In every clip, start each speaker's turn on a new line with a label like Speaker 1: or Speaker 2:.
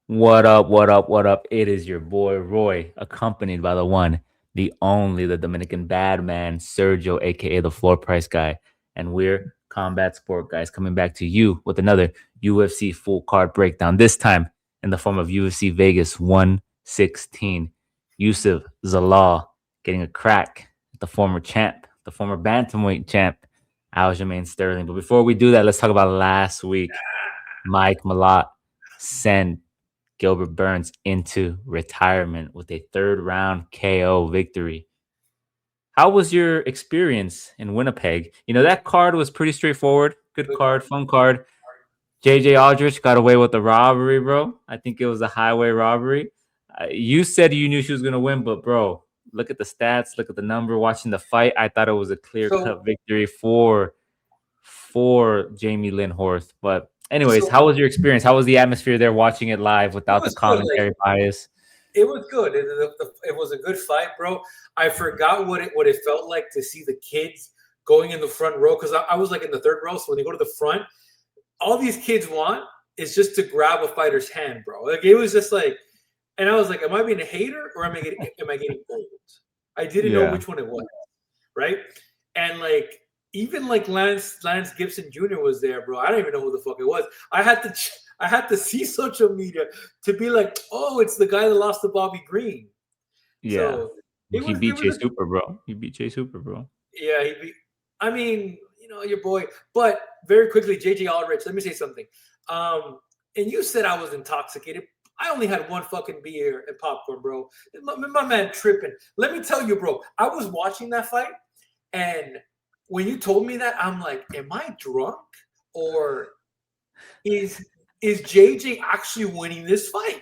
Speaker 1: What up? What up? What up? It is your boy Roy, accompanied by the one, the only, the Dominican bad man, Sergio, aka the floor price guy. And we're combat sport guys coming back to you with another UFC full card breakdown, this time in the form of UFC Vegas 116. Yusuf Zalal getting a crack at the former champ, the former bantamweight champ, Aljamain Sterling. But before we do that, let's talk about last week. Mike Malott sent Gilbert Burns into retirement with a third round KO victory. How was your experience in Winnipeg? That card was pretty straightforward. Good card, fun card. JJ Aldrich got away with the robbery, bro. I think it was a highway robbery. You said you knew she was going to win, but, bro, look at the stats, look at the number. Watching the fight, I thought it was a clear cut
Speaker 2: So,
Speaker 1: victory for Jamie Lynn Horth. But anyways,
Speaker 2: so
Speaker 1: how was your experience? How was the atmosphere there watching it live
Speaker 2: it
Speaker 1: without the
Speaker 2: was good. Like
Speaker 1: commentary bias?
Speaker 2: it was good. It was a good fight, bro. I forgot what it felt like to see the kids going in the front row because I was like in the third row. So when they go to the front, all these kids want is just to grab a fighter's hand, bro. Like it was just like, and I was like, am I being a hater or am I getting old? I didn't know
Speaker 1: Yeah.
Speaker 2: which one it was, right? And like even like Lance Gibson Jr. was there, bro. I don't even know who the fuck it was. I had to see social media to be like, oh, it's the guy that lost to Bobby Green.
Speaker 1: Yeah.
Speaker 2: So it
Speaker 1: He
Speaker 2: was it
Speaker 1: beat
Speaker 2: was
Speaker 1: Chase
Speaker 2: a
Speaker 1: Hooper, bro. He beat Chase Hooper, bro.
Speaker 2: yeah. I mean, your boy. But very quickly, JJ Aldrich. Let me say something. Um, and you said I was intoxicated. I only had one fucking beer and popcorn, bro. My man tripping. Let me tell you, bro. I was watching that fight, and when you told me that, I'm like, am I drunk or is is JJ actually winning this fight?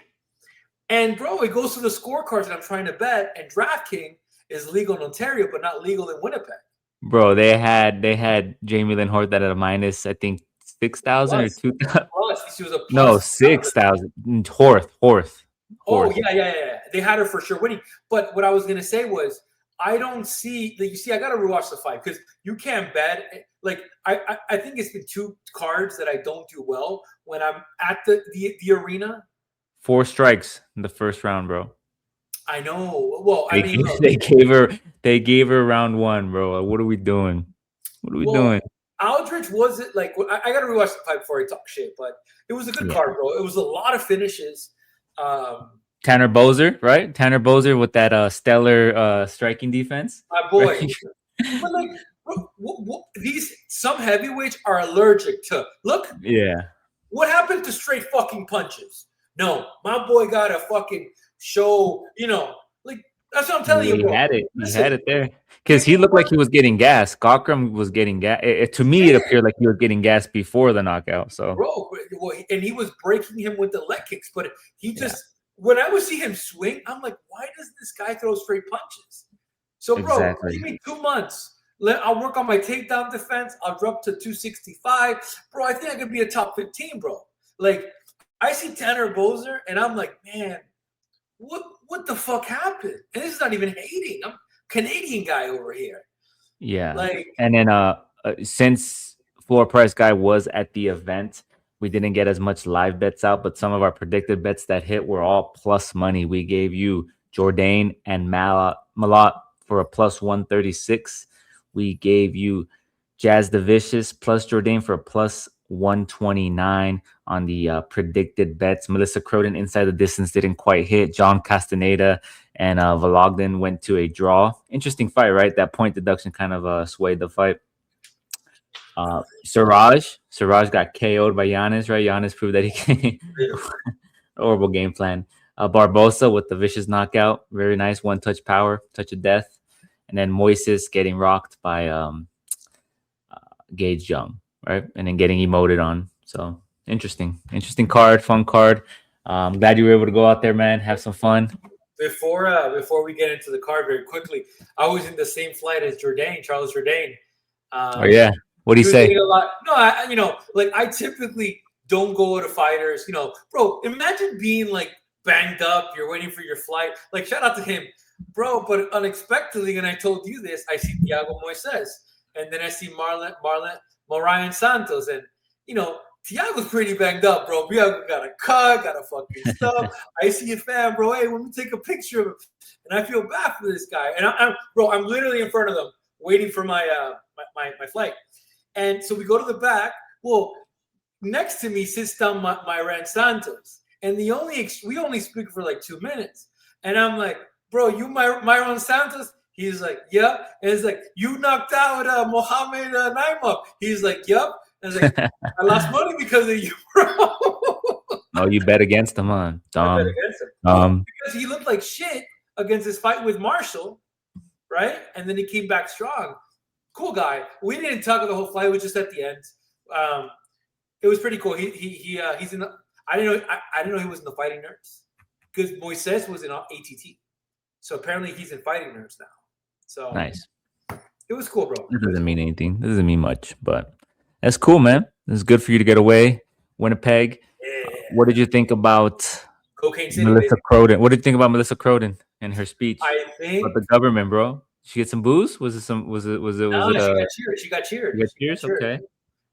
Speaker 2: And bro, it goes to the scorecards that I'm trying to bet, and DraftKings is legal in Ontario, but not legal in Winnipeg.
Speaker 1: Bro, they had Jamie Lynn Horth at a minus, I think 6,000 or
Speaker 2: Plus,
Speaker 1: 2,000.
Speaker 2: plus, she was a
Speaker 1: No,
Speaker 2: plus 1,000.
Speaker 1: 6,000. Horth.
Speaker 2: Oh yeah. They had her for sure winning. But what I was gonna say was, I don't see. Like, you see, I gotta rewatch the fight because you can't bet. Like I think it's been two cards that I don't do well when I'm at the arena.
Speaker 1: Four strikes in the first round, bro.
Speaker 2: I know. Well, I
Speaker 1: They
Speaker 2: mean,
Speaker 1: gave,
Speaker 2: look.
Speaker 1: they gave her round one, bro. What are we doing? What are we
Speaker 2: Well,
Speaker 1: doing?
Speaker 2: Aldridge wasn't like I got to rewatch the fight before I talk shit, but it was a good
Speaker 1: Yeah.
Speaker 2: card, bro. It was a lot of finishes. Um,
Speaker 1: Tanner Bozer, right? Tanner Bozer with that stellar striking defense,
Speaker 2: my
Speaker 1: right?
Speaker 2: boy, but like these some heavyweights are allergic to. Look,
Speaker 1: Yeah.
Speaker 2: what happened to straight fucking punches? No, my boy got a fucking show. Like that's what I'm telling you,
Speaker 1: He
Speaker 2: bro.
Speaker 1: had it. He
Speaker 2: Listen,
Speaker 1: had it there because
Speaker 2: give me
Speaker 1: he looked like
Speaker 2: one.
Speaker 1: he was getting gas. Cockrum was getting gas. To me, it
Speaker 2: Yeah,
Speaker 1: appeared like he was getting gas before the knockout. So
Speaker 2: bro. Well, and he was breaking him with the leg kicks, but he
Speaker 1: yeah,
Speaker 2: just when I would see him swing, I'm like, why does this guy throw straight punches? So, bro, give
Speaker 1: exactly.
Speaker 2: me 2 months. I'll work on my takedown defense. I'll drop to 265, bro. I think I could be a top 15, bro. Like, I see Tanner Bozer, and I'm like, man, what the fuck happened? And this is not even hating. I'm a Canadian guy over here.
Speaker 1: Yeah,
Speaker 2: Like,
Speaker 1: and then since Floor Price Guy was at the event, we didn't get as much live bets out, but some of our predicted bets that hit were all plus money. We gave you Jourdain and Malott for a plus 136. We gave you Jazz the Vicious plus Jourdain for a plus 129 on the predicted bets. Melissa Croden inside the distance didn't quite hit. John Castaneda and Vologden went to a draw. Interesting fight, right? That point deduction kind of swayed the fight. Siraj got KO'd by Giannis, right? Giannis proved that he can. Horrible game plan. Barbosa with the vicious knockout, very nice one touch power, touch of death, and then Moises getting rocked by Gage Young, right? And then getting emoted on. So interesting card, fun card. Glad you were able to go out there, man. Have some fun.
Speaker 2: before we get into the card very quickly, I was in the same flight as Charles Jourdain.
Speaker 1: Oh
Speaker 2: Um,
Speaker 1: yeah, what do you
Speaker 2: He was
Speaker 1: say?
Speaker 2: getting a lot. No, like I typically don't go to fighters. Bro, imagine being like banged up. You're waiting for your flight. Like, shout out to him, bro. But unexpectedly, and I told you this, I see Thiago Moises, and then I see Marian Santos, and you know Tiago's pretty banged up, bro. Tiago got a cut, got a fucking stuff. I see a fan, bro. Hey, let me take a picture of him. And I feel bad for this guy. And bro, I'm literally in front of them waiting for my flight. And so we go to the back. Well, next to me sits down Myran Santos. And we only speak for like 2 minutes. And I'm like, bro, you Myron Santos? He's like, yep. And it's like, you knocked out Mohammed Naimov. He's like, yep. And I was like, I lost money because of you, bro.
Speaker 1: Oh, you bet against him, huh?
Speaker 2: I bet against him. Because he looked like shit against his fight with Marshall, right? And then he came back strong. Cool guy. We didn't talk the whole fight. It was just at the end. It was pretty cool. He's in. I didn't know he was in the fighting nerds because Moises was in ATT. So apparently he's in fighting nerds now. So
Speaker 1: nice.
Speaker 2: It was cool, bro.
Speaker 1: It doesn't mean anything. It doesn't mean much, but that's cool, man. It's good for you to get away, Winnipeg.
Speaker 2: Yeah.
Speaker 1: What did you think about
Speaker 2: Cocaine City,
Speaker 1: Melissa Croden? What did you think about Melissa Croden and her speech?
Speaker 2: I think
Speaker 1: about the government, bro. She get some booze? Was it some? Was it?
Speaker 2: No, she got cheered. She got cheered.
Speaker 1: Okay.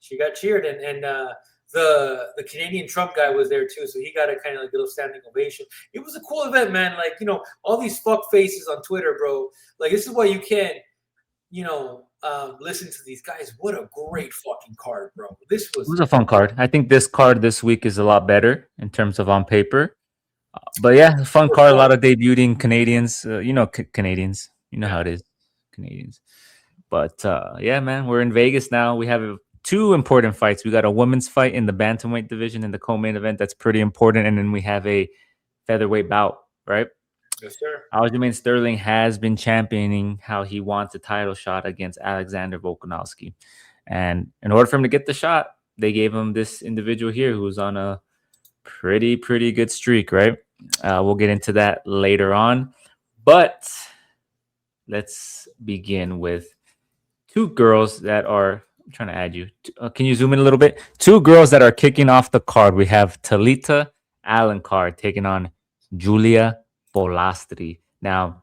Speaker 2: She got cheered, and the Canadian Trump guy was there too, so he got a kind of like little standing ovation. It was a cool event, man. Like, you know, all these fuck faces on Twitter, bro. Like, this is why you can't, you know, listen to these guys. What a great fucking card, bro. It was
Speaker 1: a fun card. I think this card this week is a lot better in terms of on paper. But yeah, fun card. A lot of debuting Canadians. You know, Canadians. You know how it is, Canadians. But yeah, man, we're in Vegas now. We have 2 important fights. We got a women's fight in the bantamweight division in the co-main event. That's pretty important. And then we have a featherweight bout, right?
Speaker 2: Yes, sir.
Speaker 1: Aljamain Sterling has been championing how he wants a title shot against Alexander Volkanovski. And in order for him to get the shot, they gave him this individual here who's on a pretty good streak, right? We'll get into that later on. But let's begin with 2 girls that are... I'm trying to add you. Can you zoom in a little bit? 2 girls that are kicking off the card. We have Talita Alencar taking on Julia Polastri. Now,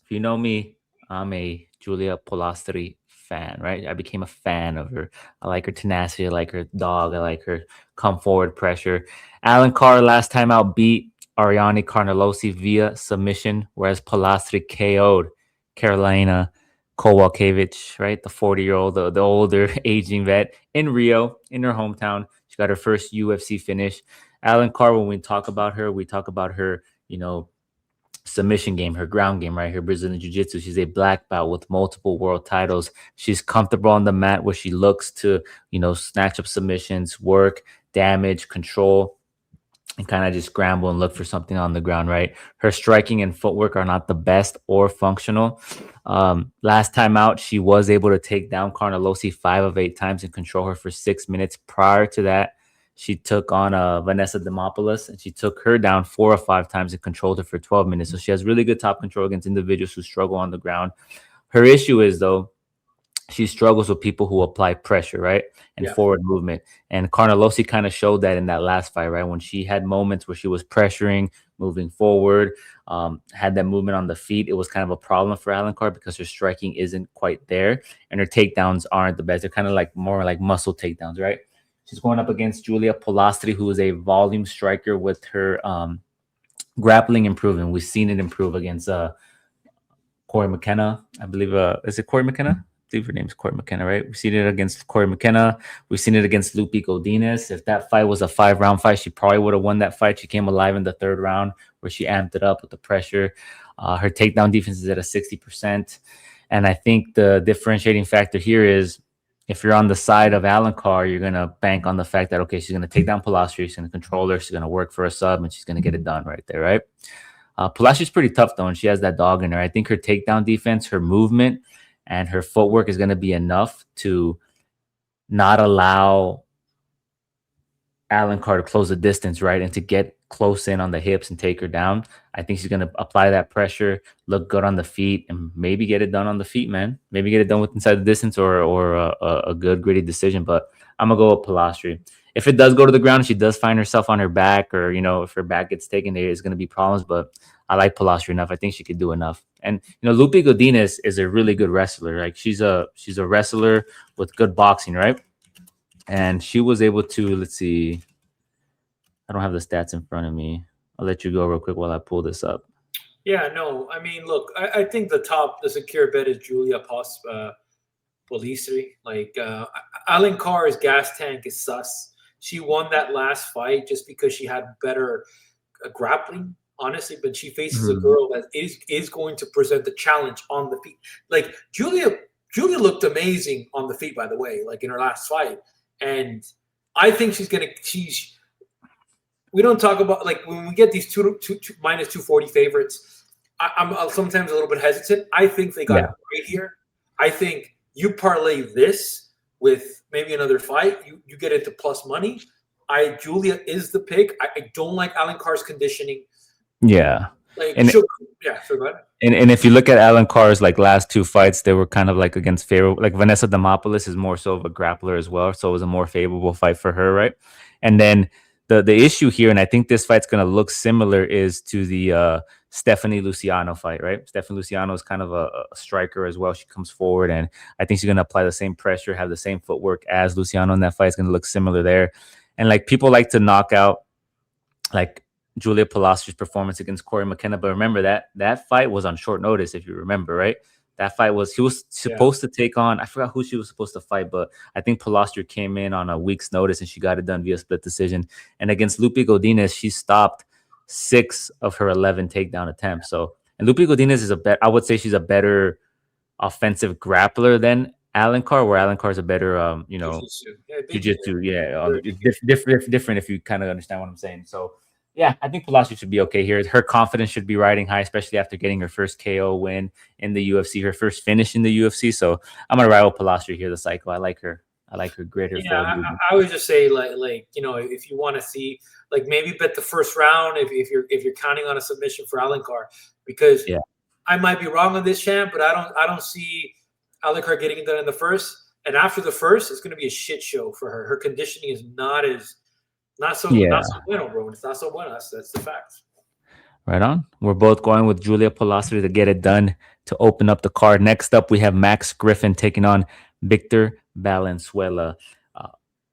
Speaker 1: if you know me, I'm a Julia Polastri fan, right? I became a fan of her. I like her tenacity. I like her dog. I like her come forward pressure. Alencar last time out beat Ariane Carnelosi via submission, whereas Polastri KO'd Carolina Kowalkiewicz, right? The 40-year-old, the older aging vet in Rio, in her hometown. She got her first UFC finish. Alencar, when we talk about her, you know, submission game, her ground game, right? Her Brazilian Jiu-Jitsu. She's a black belt with multiple world titles. She's comfortable on the mat where she looks to, you know, snatch up submissions, work, damage, control, and kind of just scramble and look for something on the ground, right? Her striking and footwork are not the best or functional. Last time out, she was able to take down Carnelosi 5 of 8 times and control her for 6 minutes. Prior to that, she took on Vanessa Demopoulos, and she took her down 4 or 5 times and controlled her for 12 minutes. So she has really good top control against individuals who struggle on the ground. Her issue is, though, she struggles with people who apply pressure, right? And forward movement. And Carnelosi kind of showed that in that last fight, right? When she had moments where she was pressuring, moving forward, had that movement on the feet, it was kind of a problem for Alencar because her striking isn't quite there. And her takedowns aren't the best. They're kind of like more like muscle takedowns, right? She's going up against Julia Polastri, who is a volume striker with her grappling improving. We've seen it improve against Corey McKenna. I believe, is it Corey McKenna? I believe her name is Corey McKenna, right? We've seen it against Corey McKenna. We've seen it against Lupi Godinez. If that fight was a 5-round fight, she probably would have won that fight. She came alive in the 3rd round where she amped it up with the pressure. Her takedown defense is at a 60%. And I think the differentiating factor here is if you're on the side of Alencar, you're going to bank on the fact that, okay, she's going to take down Polastri, she's going to control her, she's going to work for a sub, and she's going to get it done right there, right? Polastri's pretty tough, though, and she has that dog in her. I think her takedown defense, her movement, and her footwork is going to be enough to not allow Alencar to close the distance, right? And to get close in on the hips and take her down. I think she's going to apply that pressure, look good on the feet, and maybe get it done on the feet, man. Maybe get it done with inside the distance or a good, gritty decision. But I'm going to go with Polastri. If it does go to the ground, she does find herself on her back, or, you know, if her back gets taken, there's going to be problems. But I like Polastri enough. I think she could do enough. And, you know, Lupi Godinez is a really good wrestler. Like, she's a wrestler with good boxing, right? and she was able to, let's see, I don't have the stats in front of me. I'll let you go real quick while I pull this up.
Speaker 2: Yeah, no, I mean, look, I think the secure bet is Julia Polisri. Like, Alan Carr's gas tank is sus. She won that last fight just because she had better grappling, honestly. But she faces a
Speaker 1: Mhm.
Speaker 2: girl that is going to present the challenge on the feet. Like Julia looked amazing on the feet, by the way, like in her last fight, and I think she's. We don't talk about like when we get these minus 240 favorites. I'm sometimes a little bit hesitant. I think they got it
Speaker 1: Yeah.
Speaker 2: right here. I think you parlay this with maybe another fight, you get into plus money. Julia is the pick. I don't like Alan Carr's conditioning.
Speaker 1: Yeah.
Speaker 2: Like
Speaker 1: And
Speaker 2: she'll, yeah. So go ahead.
Speaker 1: and if you look at Alan Carr's like last two fights, they were kind of like against favorable. Like Vanessa Demopoulos is more so of a grappler as well, so it was a more favorable fight for her, right? And then the issue here, and I think this fight's gonna look similar, is to the Stephanie Luciano fight, right? Stephanie Luciano is kind of a striker as well. She comes forward, and I think she's gonna apply the same pressure, have the same footwork as Luciano in that fight. It's gonna look similar there, and like people like to knock out like Julia Palacios' performance against Corey McKenna. But remember that fight was on short notice, if you remember, right? That fight was he was
Speaker 2: Yeah.
Speaker 1: supposed to take on. I forgot who she was supposed to fight, but I think Palacios came in on a week's notice and she got it done via split decision. And against Lupe Godinez, she stopped 6 of her 11 takedown attempts. So and Lupe Godinez is a bet. I would say she's a better offensive grappler than Alan Carr, where Alan Carr is a better,
Speaker 2: Jiu-jitsu. Yeah,
Speaker 1: jujitsu. Yeah,
Speaker 2: very
Speaker 1: different if you kind of understand what I'm saying. So yeah, I think Palacio should be okay here. Her confidence should be riding high, especially after getting her first KO win in the UFC, her first finish in the UFC. So I'm gonna ride with Palacio here. The cycle. I like her. I like her grit, her
Speaker 2: Yeah,
Speaker 1: failed movement.
Speaker 2: I would just say like if you want to see like maybe bet the first round if you're counting on a submission for Alan Carr because
Speaker 1: Yeah,
Speaker 2: I might be wrong on this champ, but I don't see Alan Carr getting it done in the first. And after the first, it's going to be a shit show for her. Her conditioning is not so
Speaker 1: yeah.
Speaker 2: bueno, bro. It's not so bueno. That's the fact.
Speaker 1: Right on. We're both going with Julia Palacio to get it done to open up the card. Next up, we have Max Griffin taking on Victor Valenzuela. Uh,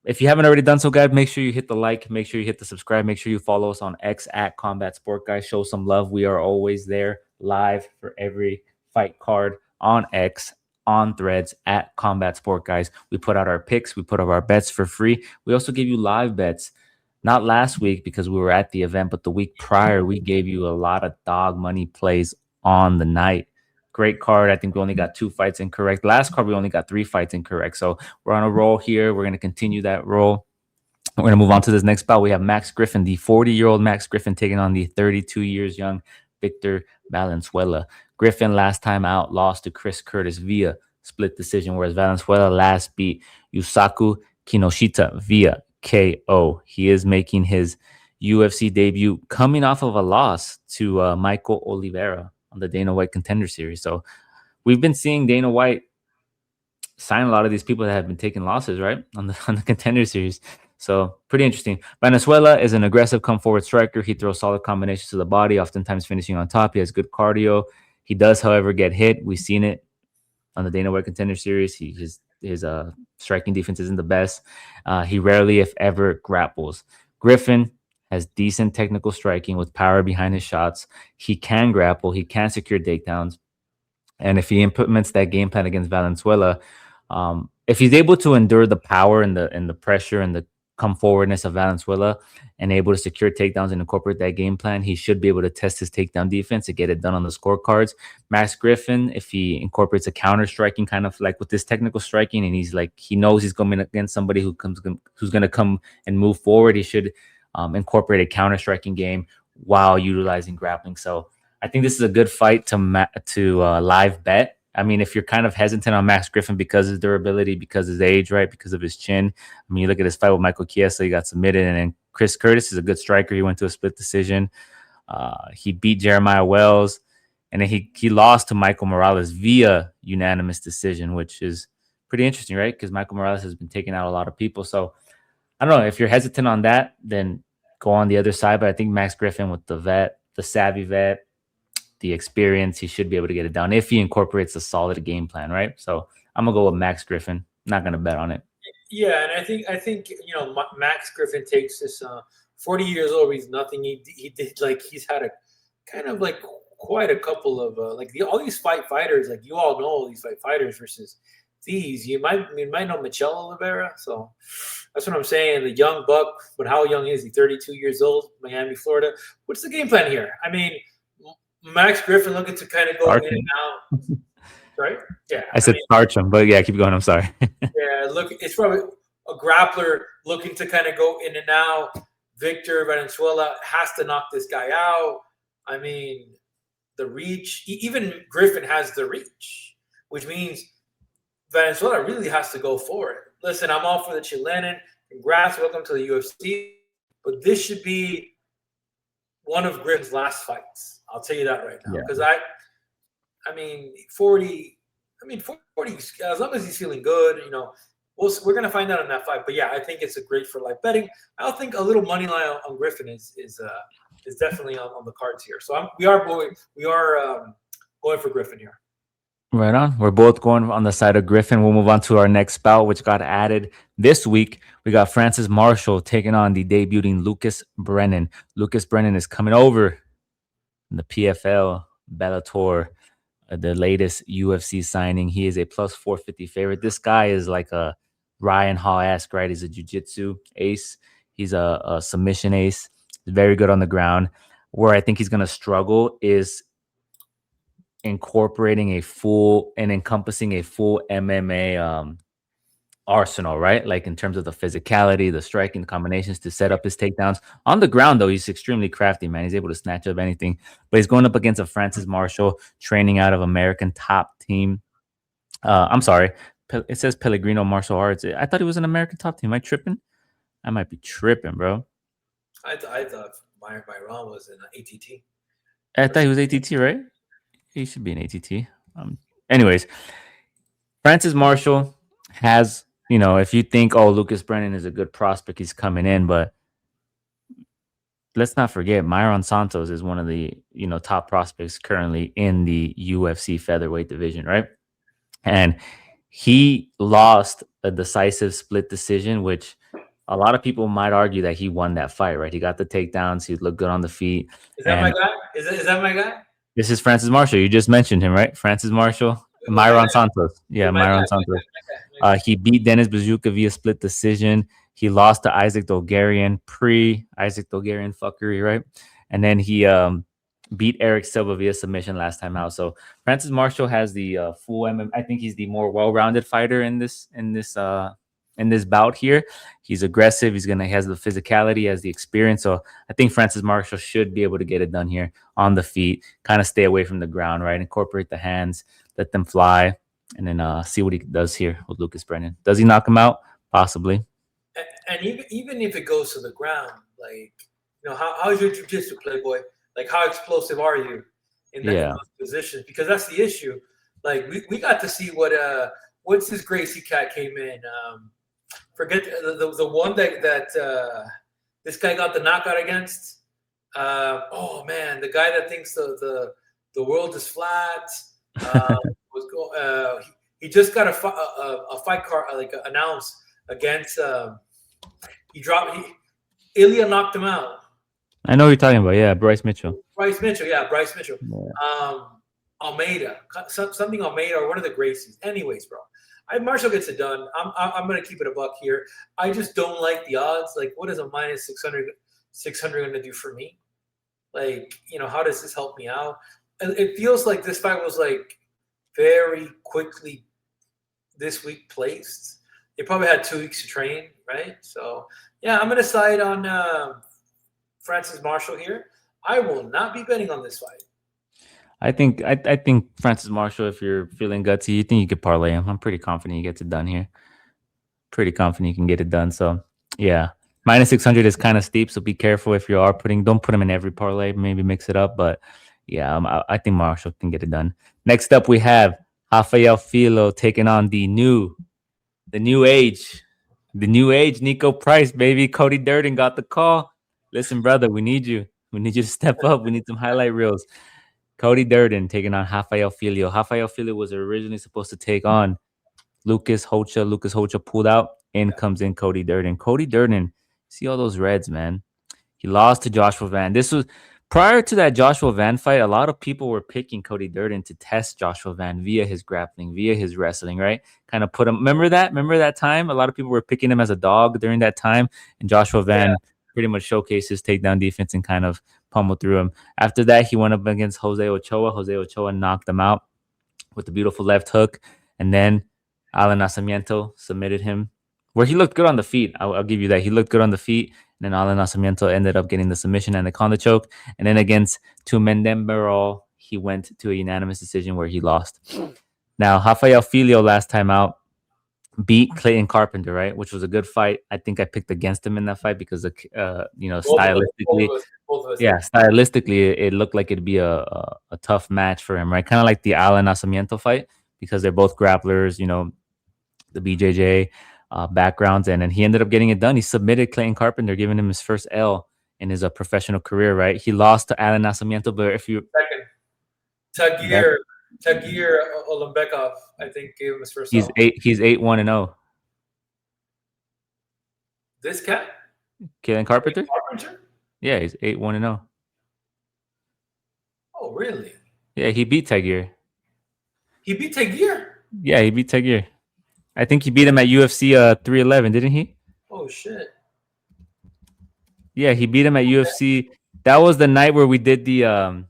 Speaker 1: if you haven't already done so, guys, make sure you hit the like, make sure you hit the subscribe, make sure you follow us on X at Combat Sport, guys. Show some love. We are always there live for every fight card on X, on threads at Combat Sport, guys. We put out our picks, we put out our bets for free. We also give you live bets. Not last week because we were at the event, but the week prior, we gave you a lot of dog money plays on the night. Great card. I think we only got 2 fights incorrect. Last card, we only got 3 fights incorrect. So we're on a roll here. We're going to continue that roll. We're going to move on to this next bout. We have Max Griffin, the 40-year-old Max Griffin, taking on the 32 years young Victor Valenzuela. Griffin last time out lost to Chris Curtis via split decision, whereas Valenzuela last beat Yusaku Kinoshita via KO. He is making his UFC debut coming off of a loss to Michael Oliveira on the Dana White Contender Series. So we've been seeing Dana White sign a lot of these people that have been taking losses, right, on the Contender Series. So pretty interesting. Venezuela is an aggressive come forward striker. He throws solid combinations to the body, oftentimes finishing on top. He has good cardio. He does, however, get hit. We've seen it on the Dana White Contender Series. His striking defense isn't the best. He rarely, if ever, grapples. Griffin has decent technical striking with power behind his shots. He can grapple. He can secure takedowns. And if he implements that game plan against Valenzuela, if he's able to endure the power and the pressure and the come forwardness of Valenzuela and able to secure takedowns and incorporate that game plan, he should be able to test his takedown defense to get it done on the scorecards. Max Griffin, if he incorporates a counter striking kind of like with this technical striking, and he's like he knows he's going against somebody who's going to come and move forward, he should incorporate a counter striking game while utilizing grappling. So I think this is a good fight to live bet. I mean, if you're kind of hesitant on Max Griffin because of his durability, because of his age, right, because of his chin. I mean, you look at his fight with Michael Chiesa, he got submitted, and then Chris Curtis is a good striker. He went to a split decision. He beat Jeremiah Wells, and then he lost to Michael Morales via unanimous decision, which is pretty interesting, right? Because Michael Morales has been taking out a lot of people. So I don't know if you're hesitant on that, then go on the other side. But I think Max Griffin with the savvy vet, the experience, he should be able to get it done if he incorporates a solid game plan, right? So I'm gonna go with Max Griffin. Not gonna bet on it.
Speaker 2: Yeah, and I think Max Griffin takes this 40 years old. He's nothing. He did like he's had a kind of like quite a couple of all these fighters. Like you all know all these fighters versus these. You might know Michelle Oliveira. So that's what I'm saying. The young buck, but how young is he? 32 years old, Miami, Florida. What's the game plan here? I mean, Max Griffin looking to kind of go in and
Speaker 1: Starchem.
Speaker 2: out, right? Yeah,
Speaker 1: I
Speaker 2: I
Speaker 1: said
Speaker 2: mean,
Speaker 1: Starchem, but yeah, keep going. I'm sorry.
Speaker 2: yeah, look, it's probably a grappler looking to kind of go in and out. Victor Valenzuela has to knock this guy out. I mean, the reach, even Griffin has the reach, which means Valenzuela really has to go for it. Listen, I'm all for the Chilean. Congrats, welcome to the UFC. But this should be one of Griffin's last fights. I'll tell you that right now,
Speaker 1: Yeah.
Speaker 2: because I mean, 40. I mean, 40. As long as he's feeling good, we're gonna find out in that fight. But yeah, I think it's a great for life betting. I think a little money line on Griffin is definitely on the cards here. So we are going for Griffin here.
Speaker 1: Right on. We're both going on the side of Griffin. We'll move on to our next bout, which got added this week. We got Francis Marshall taking on the debuting Lucas Brennan. Lucas Brennan is coming over in the PFL Bellator, the latest UFC signing. He is a plus 450 favorite. This guy is like a Ryan Hall-esque, right? He's a jiu-jitsu ace. He's a submission ace. Very good on the ground. Where I think he's going to struggle is incorporating a full and encompassing a full MMA arsenal, right? Like in terms of the physicality, the striking, the combinations to set up his takedowns. On the ground, though, he's extremely crafty, man. He's able to snatch up anything. But he's going up against a Francis Marshall training out of American Top Team. I'm sorry. It says Pellegrino Martial Arts. I thought he was an American Top Team. Am I tripping? I might be tripping, bro.
Speaker 2: I thought Myron was in ATT.
Speaker 1: I thought he was ATT, right? He should be an ATT. Anyways, Francis Marshall has, if you think, oh, Lucas Brennan is a good prospect, he's coming in, but let's not forget, Myron Santos is one of the, top prospects currently in the UFC featherweight division, right? And he lost a decisive split decision, which a lot of people might argue that he won that fight, right? He got the takedowns, he looked good on the feet.
Speaker 2: Is that my
Speaker 1: And
Speaker 2: guy? Is that my guy?
Speaker 1: this is Francis Marshall. You just mentioned him, right? Francis Marshall,
Speaker 2: My guy.
Speaker 1: Myron Santos. Yeah,
Speaker 2: My guy.
Speaker 1: Myron
Speaker 2: My
Speaker 1: Santos.
Speaker 2: guy. My guy.
Speaker 1: He beat Dennis Bazuka via split decision. He lost to Isaac Dolgarian pre Isaac Dolgarian fuckery, right? And then he beat Eric Silva via submission last time out. So Francis Marshall has the full MM. I think he's the more well-rounded fighter in this bout here. He's aggressive. He has the physicality, he has the experience. So I think Francis Marshall should be able to get it done here on the feet. Kind of stay away from the ground, right? Incorporate the hands, let them fly, and then see what he does here with Lucas Brennan. Does he knock him out? Possibly.
Speaker 2: And even if it goes to the ground, like how's your jujitsu, Playboy? Like how explosive are you in
Speaker 1: Yeah.
Speaker 2: those positions? Because that's the issue. Like we got to see what's his Gracie cat came in. Forget the one that this guy got the knockout against. Oh man, the guy that thinks the world is flat. He just got a fight card announced against. Ilya knocked him out.
Speaker 1: I know who you're talking about. Yeah, Bryce Mitchell.
Speaker 2: Bryce Mitchell, yeah, Bryce Mitchell.
Speaker 1: Yeah.
Speaker 2: Almeida, something Almeida or one of the Gracies. Anyways, bro, Marshall gets it done. I'm gonna keep it a buck here. I just don't like the odds. Like, what is a minus 600 gonna do for me? Like, how does this help me out? It feels like this fight was like very quickly this week placed. They probably had 2 weeks to train, right? So yeah, I'm gonna side on Francis Marshall here. I will not be betting on this fight.
Speaker 1: I think Francis Marshall, if you're feeling gutsy, you think you could parlay him. I'm pretty confident he gets it done here. Pretty confident you can get it done. So yeah. Minus 600 is kind of steep, so be careful if you are don't put him in every parlay, maybe mix it up. But yeah, I think Marshall can get it done. Next up, we have Rafael Filo taking on the new age, Nico Price, baby. Cody Durden got the call. Listen, brother, we need you. We need you to step up. We need some highlight reels. Cody Durden taking on Rafael Filio. Rafael Filio was originally supposed to take on Lucas Hocha. Lucas Hocha pulled out in comes in Cody Durden. Cody Durden, see all those reds, man. He lost to Joshua Van. This was prior to that Joshua Van fight. A lot of people were picking Cody Durden to test Joshua Van via his grappling, via his wrestling, right? Kind of put him. Remember that? Remember that time? A lot of people were picking him as a dog during that time, and Joshua
Speaker 2: Yeah.
Speaker 1: Van pretty much showcased his takedown defense and kind of pummeled through him. After that, he went up against Jose Ochoa. Jose Ochoa knocked him out with the beautiful left hook, and then Alan Nascimento submitted him, where he looked good on the feet. I'll give you that. He looked good on the feet. And then Alan Nascimento ended up getting the submission and the Konda choke. And then against Tumendemberol, he went to a unanimous decision where he lost. Now, Rafael Filio last time out beat Clayton Carpenter, right? Which was a good fight. I think I picked against him in that fight because, stylistically,
Speaker 2: Both of us
Speaker 1: yeah,
Speaker 2: did.
Speaker 1: stylistically, it looked like it'd be a tough match for him, right? Kind of like the Alan Nascimento fight because they're both grapplers, the BJJ backgrounds, and then he ended up getting it done. He submitted Clayton Carpenter, giving him his first L in his professional career, right? He lost to Alan Nascimento, but if you
Speaker 2: Second, Tagir Olembekov, I think, gave him his first
Speaker 1: he's
Speaker 2: L.
Speaker 1: he's 8-1-0.
Speaker 2: This cat,
Speaker 1: Clayton Carpenter,
Speaker 2: Carpenter.
Speaker 1: yeah, he's 8-1-0.
Speaker 2: Oh, really?
Speaker 1: Yeah, he beat Tagir.
Speaker 2: He beat Tagir.
Speaker 1: Yeah, he beat Tagir. I think he beat him at UFC 311, didn't he?
Speaker 2: Oh shit.
Speaker 1: Yeah, he beat him at UFC. That was the night where we did the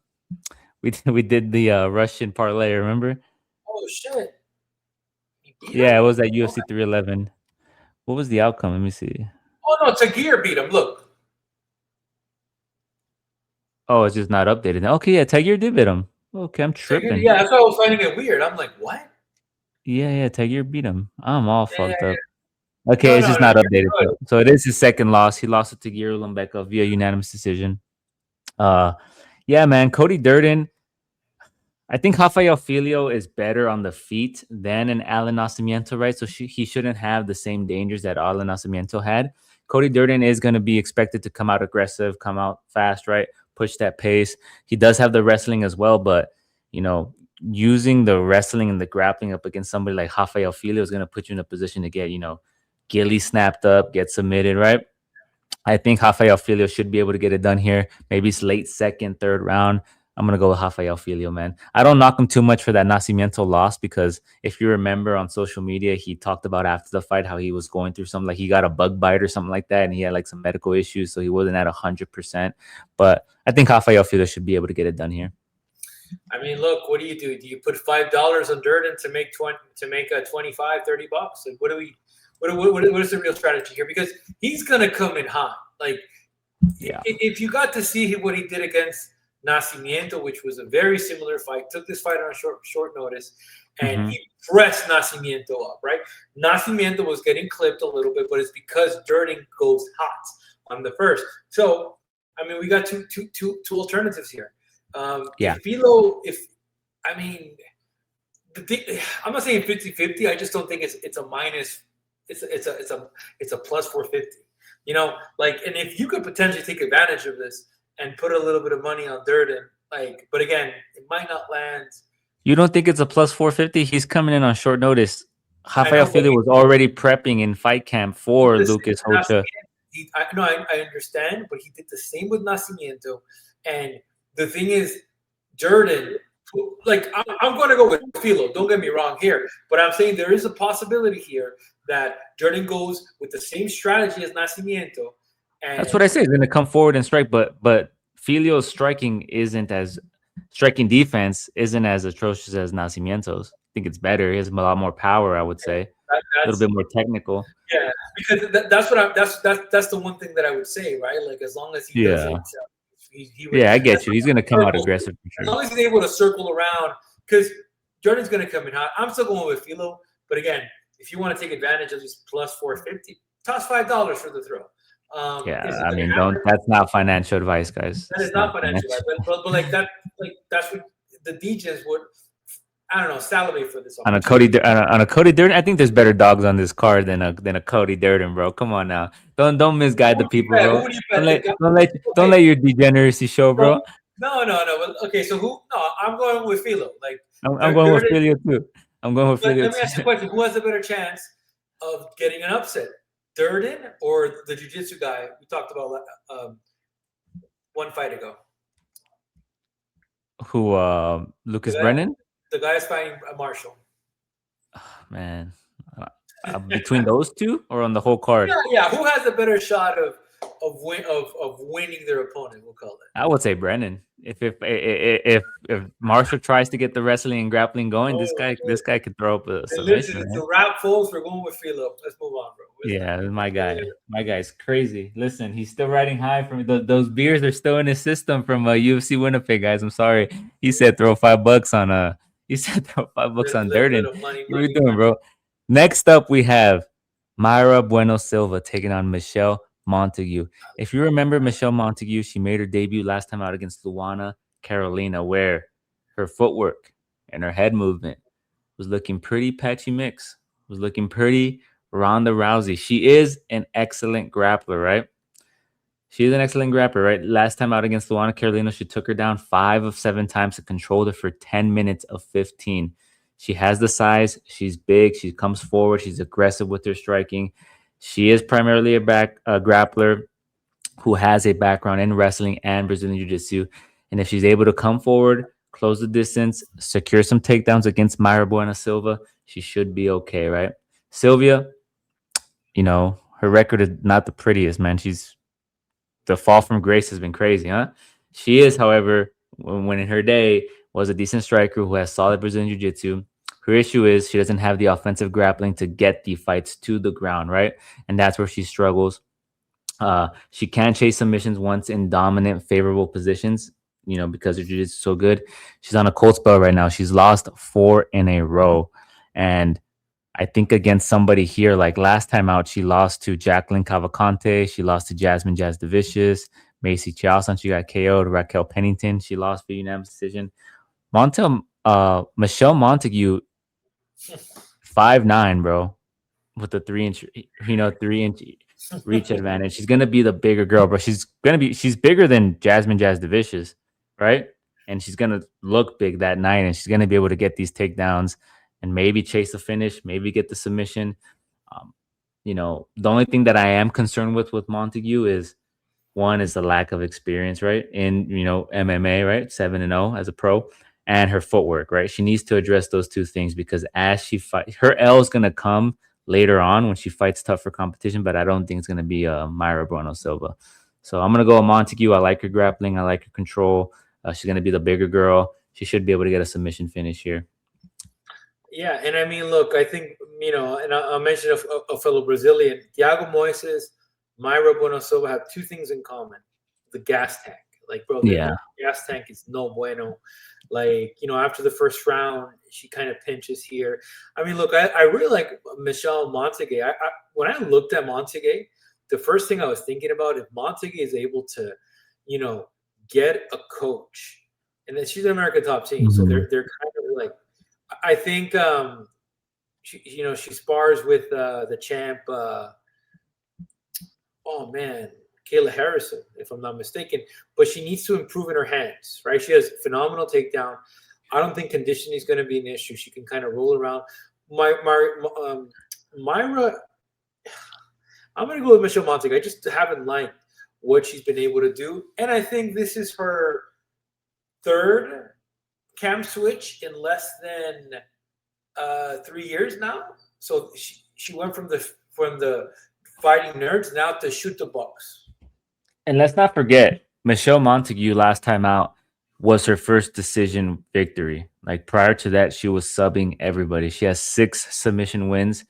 Speaker 1: we did the Russian parlay, remember?
Speaker 2: Oh shit. He beat him?
Speaker 1: Yeah, it was at UFC 311. What was the outcome? Let me see.
Speaker 2: Oh no, Tagir beat him. Look.
Speaker 1: Oh, it's just not updated. Okay, yeah, Tagir did beat him. Okay, I'm
Speaker 2: Tagir,
Speaker 1: tripping.
Speaker 2: yeah, that's why I was finding it weird. I'm like, what?
Speaker 1: Yeah, Tagir beat him. I'm all
Speaker 2: Yeah, yeah,
Speaker 1: fucked
Speaker 2: yeah.
Speaker 1: up. Okay,
Speaker 2: No,
Speaker 1: it's
Speaker 2: no,
Speaker 1: just
Speaker 2: no.
Speaker 1: not
Speaker 2: You're
Speaker 1: updated.
Speaker 2: good.
Speaker 1: So it is his second loss. He lost to Tagir Lumbeka via unanimous decision. Uh, yeah, man, Cody Durden. I think Rafael Filio is better on the feet than an Alan Nascimento, right? So he shouldn't have the same dangers that Alan Nascimento had. Cody Durden is going to be expected to come out aggressive, come out fast, right? Push that pace. He does have the wrestling as well, but using the wrestling and the grappling up against somebody like Rafael Filio is going to put you in a position to get, gilly snapped up, get submitted, right? I think Rafael Filio should be able to get it done here. Maybe it's late second, third round. I'm gonna go with Rafael Filio, man. I don't knock him too much for that Nascimento loss because if you remember on social media, he talked about after the fight how he was going through something like he got a bug bite or something like that, and he had like some medical issues, so he wasn't at 100%. But I think Rafael Filio should be able to get it done here.
Speaker 2: I mean, look, what do? Do you put $5 on Durden to make 25, $30? Like, what is the real strategy here? Because he's gonna come in hot. Like,
Speaker 1: Yeah.
Speaker 2: if you got to see what he did against Nascimento, which was a very similar fight, took this fight on short notice, and he pressed Nascimento up, right? Nascimento was getting clipped a little bit, but it's because Durden goes hot on the first. So, I mean, we got two alternatives here.
Speaker 1: Yeah.
Speaker 2: I'm not saying 50-50. I just don't think it's a minus. It's a plus 450. And if you could potentially take advantage of this and put a little bit of money on Durden, but again, it might not land.
Speaker 1: You don't think it's a plus 450? He's coming in on short notice. Rafael Filio was already prepping in fight camp for Lucas Hocha.
Speaker 2: I understand, but he did the same with Nascimento. And the thing is, Durden, I'm going to go with Filo. Don't get me wrong here, but I'm saying there is a possibility here that Durden goes with the same strategy as Nascimento. And
Speaker 1: that's what I say. He's going to come forward and strike, but Filio's striking defense isn't as atrocious as Nascimento's. I think it's better. He has a lot more power, I would say. A little bit more technical.
Speaker 2: Yeah, because that's the one thing that I would say, right? Like, as long as he doesn't.
Speaker 1: I get you. He's going to come out aggressive for sure.
Speaker 2: As long as he's able to circle around, because Jordan's going to come in hot. I'm still going with Filo, but again, if you want to take advantage of this plus 450, toss $5 for the throw.
Speaker 1: I mean, that's not financial advice, guys.
Speaker 2: That is not financial advice, but that's what the DJs would. I don't know, salivate for this.
Speaker 1: On a Cody Durden, I think there's better dogs on this card than a Cody Durden, bro. Come on now, don't misguide the people, bro. Don't let your degeneracy show, bro.
Speaker 2: No. Okay, so who? No, I'm going with Filo.
Speaker 1: I'm going with Filio too. I'm going with Filio.
Speaker 2: Let me ask you a question: who has a better chance of getting an upset? Durden or the jiu-jitsu guy we talked about one fight ago?
Speaker 1: Who?
Speaker 2: The
Speaker 1: Lucas
Speaker 2: guy,
Speaker 1: Brennan.
Speaker 2: the guy is fighting Marshall.
Speaker 1: Man, between those two or on the whole card?
Speaker 2: Yeah. Who has a better shot of winning their opponent? We'll call it.
Speaker 1: I would say Brennan. If Marshall tries to get the wrestling and grappling going,
Speaker 2: Oh,
Speaker 1: this guy could throw up a
Speaker 2: and listen,
Speaker 1: submission,
Speaker 2: it's
Speaker 1: right?
Speaker 2: a wrap, folks. We're going with Philo. Let's move on, bro.
Speaker 1: Yeah, my guy. My guy's crazy. Listen, he's still riding high from those beers are still in his system from UFC Winnipeg, guys. I'm sorry. He said throw $5 on he said throw $5 on Durden.
Speaker 2: Little money,
Speaker 1: What are we
Speaker 2: money,
Speaker 1: doing,
Speaker 2: money.
Speaker 1: bro? Next up, we have Myra Bueno Silva taking on Michelle Montague. If you remember Michelle Montague, she made her debut last time out against Luana Carolina, where her footwork and her head movement was looking pretty patchy mix. Was looking pretty Ronda Rousey. She is an excellent grappler, right? She is an excellent grappler, right? Last time out against Luana Carolina, she took her down 5 of 7 times and controlled her for 10 minutes of 15. She has the size. She's big. She comes forward. She's aggressive with her striking. She is primarily a grappler who has a background in wrestling and Brazilian Jiu-Jitsu. And if she's able to come forward, close the distance, secure some takedowns against Myra Buena Silva, she should be okay, right? Sylvia, her record is not the prettiest, man. The fall from grace has been crazy, huh? She is, however, when in her day, was a decent striker who has solid Brazilian Jiu-Jitsu. Her issue is she doesn't have the offensive grappling to get the fights to the ground, right? And that's where she struggles. She can chase submissions once in dominant, favorable positions, because her jiu-jitsu is so good. She's on a cold spell right now. She's lost 4 in a row. And I think against somebody here, like last time out, she lost to Jacqueline Cavalcante. She lost to Jasmine Jazz DeVicious. Macy Chiaosan, she got KO'd. Raquel Pennington, she lost for unanimous decision. Michelle Montague, 5'9", bro, with the 3-inch, 3-inch reach advantage. She's gonna be the bigger girl, bro. She's bigger than Jasmine Jazz DeVicious, right? And she's gonna look big that night, and she's gonna be able to get these takedowns and maybe chase the finish, maybe get the submission. Um, the only thing that I am concerned with Montague is one is the lack of experience, right? In MMA, right? 7-0 as a pro, and her footwork, right? She needs to address those two things because as she fight, her L is gonna come later on when she fights tougher competition, but I don't think it's gonna be Myra Bueno Silva. So I'm gonna go with Montague. I like her grappling. I like her control. She's gonna be the bigger girl. She should be able to get a submission finish here.
Speaker 2: Yeah, and I mean, look, I think and I'll mention a fellow Brazilian, Thiago Moises, Myra Bueno Silva have two things in common: the gas tank. Like, bro,
Speaker 1: Yeah.
Speaker 2: the gas tank is no bueno. Like, after the first round, she kind of pinches here. I mean, look, I really like Michelle Montague. When I looked at Montague, the first thing I was thinking about, if Montague is able to, get a coach, and then she's an American top team, so they're kind of like, I think she spars with the champ. Oh man, Kayla Harrison, if I'm not mistaken. But she needs to improve in her hands, right? She has phenomenal takedown. I don't think conditioning is going to be an issue. She can kind of roll around. Myra, I'm going to go with Michelle Montague. I just haven't liked what she's been able to do, and I think this is her third cam switch in less than 3 years now. So she went from the fighting nerds now to shoot the bucks.
Speaker 1: And let's not forget, Michelle Montague last time out was her first decision victory. Like prior to that, she was subbing everybody. She has 6 submission wins,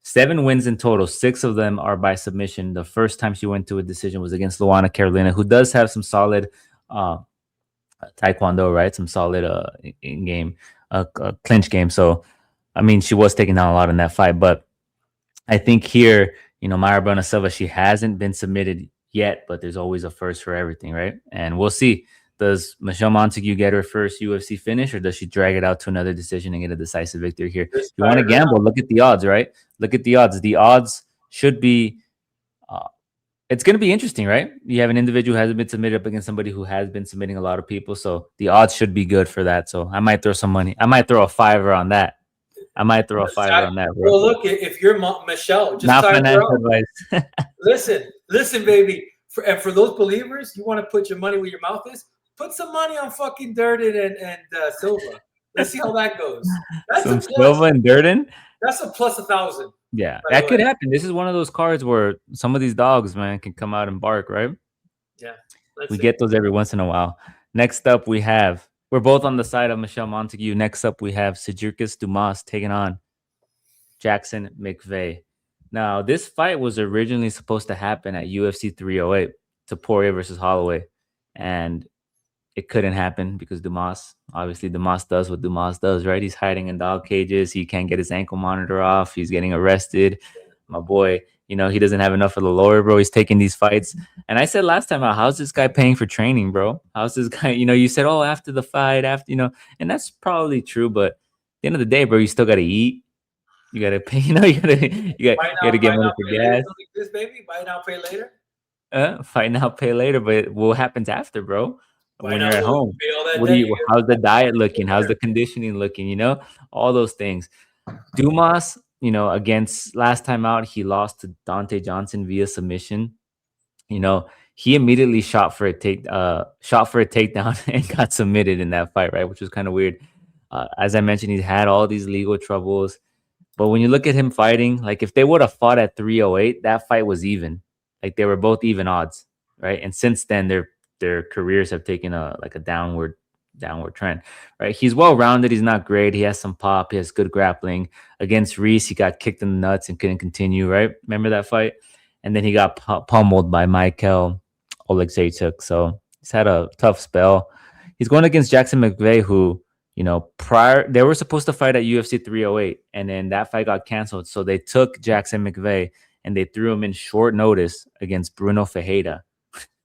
Speaker 1: 7 wins in total. 6 of them are by submission. The first time she went to a decision was against Luana Carolina, who does have some solid taekwondo, right? Some solid in game, clinch game. So, I mean, she was taking down a lot in that fight, but I think here, Myra Bona Silva, she hasn't been submitted yet, but there's always a first for everything, right? And we'll see. Does Michelle Montague get her first UFC finish, or does she drag it out to another decision and get a decisive victory here? If you want to gamble, look at the odds, right? Look at the odds. The odds should be it's going to be interesting, right? You have an individual who hasn't been submitted up against somebody who has been submitting a lot of people. So the odds should be good for that. So I might throw some money. I might throw a $5 on that. I might throw a fiver
Speaker 2: Exactly.
Speaker 1: on that, bro.
Speaker 2: Well, look, if you're Michelle, just
Speaker 1: Not
Speaker 2: type her
Speaker 1: financial
Speaker 2: out.
Speaker 1: advice.
Speaker 2: Listen, baby. And for those believers, you want to put your money where your mouth is. Put some money on fucking Durden and Silva. Let's see how that goes. That's a
Speaker 1: Some
Speaker 2: plus.
Speaker 1: Silva and Durden.
Speaker 2: That's a plus 1,000.
Speaker 1: Yeah,
Speaker 2: By the
Speaker 1: that
Speaker 2: way,
Speaker 1: could happen. This is one of those cards where some of these dogs, man, can come out and bark, right?
Speaker 2: yeah. Let's
Speaker 1: We
Speaker 2: see.
Speaker 1: get those every once in a while. Next up, we're both on the side of Michelle Montague. Next up, we have Sejurkis Dumas taking on Jackson McVeigh. Now, this fight was originally supposed to happen at UFC 308 to Poirier versus Holloway, and it couldn't happen because Dumas does what Dumas does, right? He's hiding in dog cages. He can't get his ankle monitor off. He's getting arrested. My boy, he doesn't have enough of the lawyer, bro. He's taking these fights. And I said last time, how's this guy paying for training, bro? How's this guy, you said, oh, after the fight, and that's probably true. But at the end of the day, bro, you still got to eat. You got to pay, you got to get
Speaker 2: Buy
Speaker 1: money
Speaker 2: now,
Speaker 1: for
Speaker 2: pay later.
Speaker 1: gas.
Speaker 2: Something like this, baby. Buy now, pay later.
Speaker 1: Fight now, pay later. But what happens after, bro?
Speaker 2: Buy
Speaker 1: When
Speaker 2: now,
Speaker 1: you're at home,
Speaker 2: pay all that
Speaker 1: what do
Speaker 2: debt
Speaker 1: you?
Speaker 2: you
Speaker 1: How's the diet looking? How's
Speaker 2: get.
Speaker 1: the conditioning looking? All those things. Dumas, against last time out, he lost to Dante Johnson via submission. You know, he immediately shot for a takedown and got submitted in that fight, right? Which was kind of weird. As I mentioned, he's had all these legal troubles. But when you look at him fighting, like if they would have fought at 308, that fight was even. Like they were both even odds, right? And since then, their careers have taken a downward trend, right? He's well rounded. He's not great. He has some pop. He has good grappling. Against Reese, he got kicked in the nuts and couldn't continue, right? Remember that fight? And then he got pummeled by Michael Oleksiejczuk. So he's had a tough spell. He's going against Jackson McVeigh, who prior they were supposed to fight at UFC 308, and then that fight got canceled. So they took Jackson McVeigh and they threw him in short notice against Bruno Ferreira,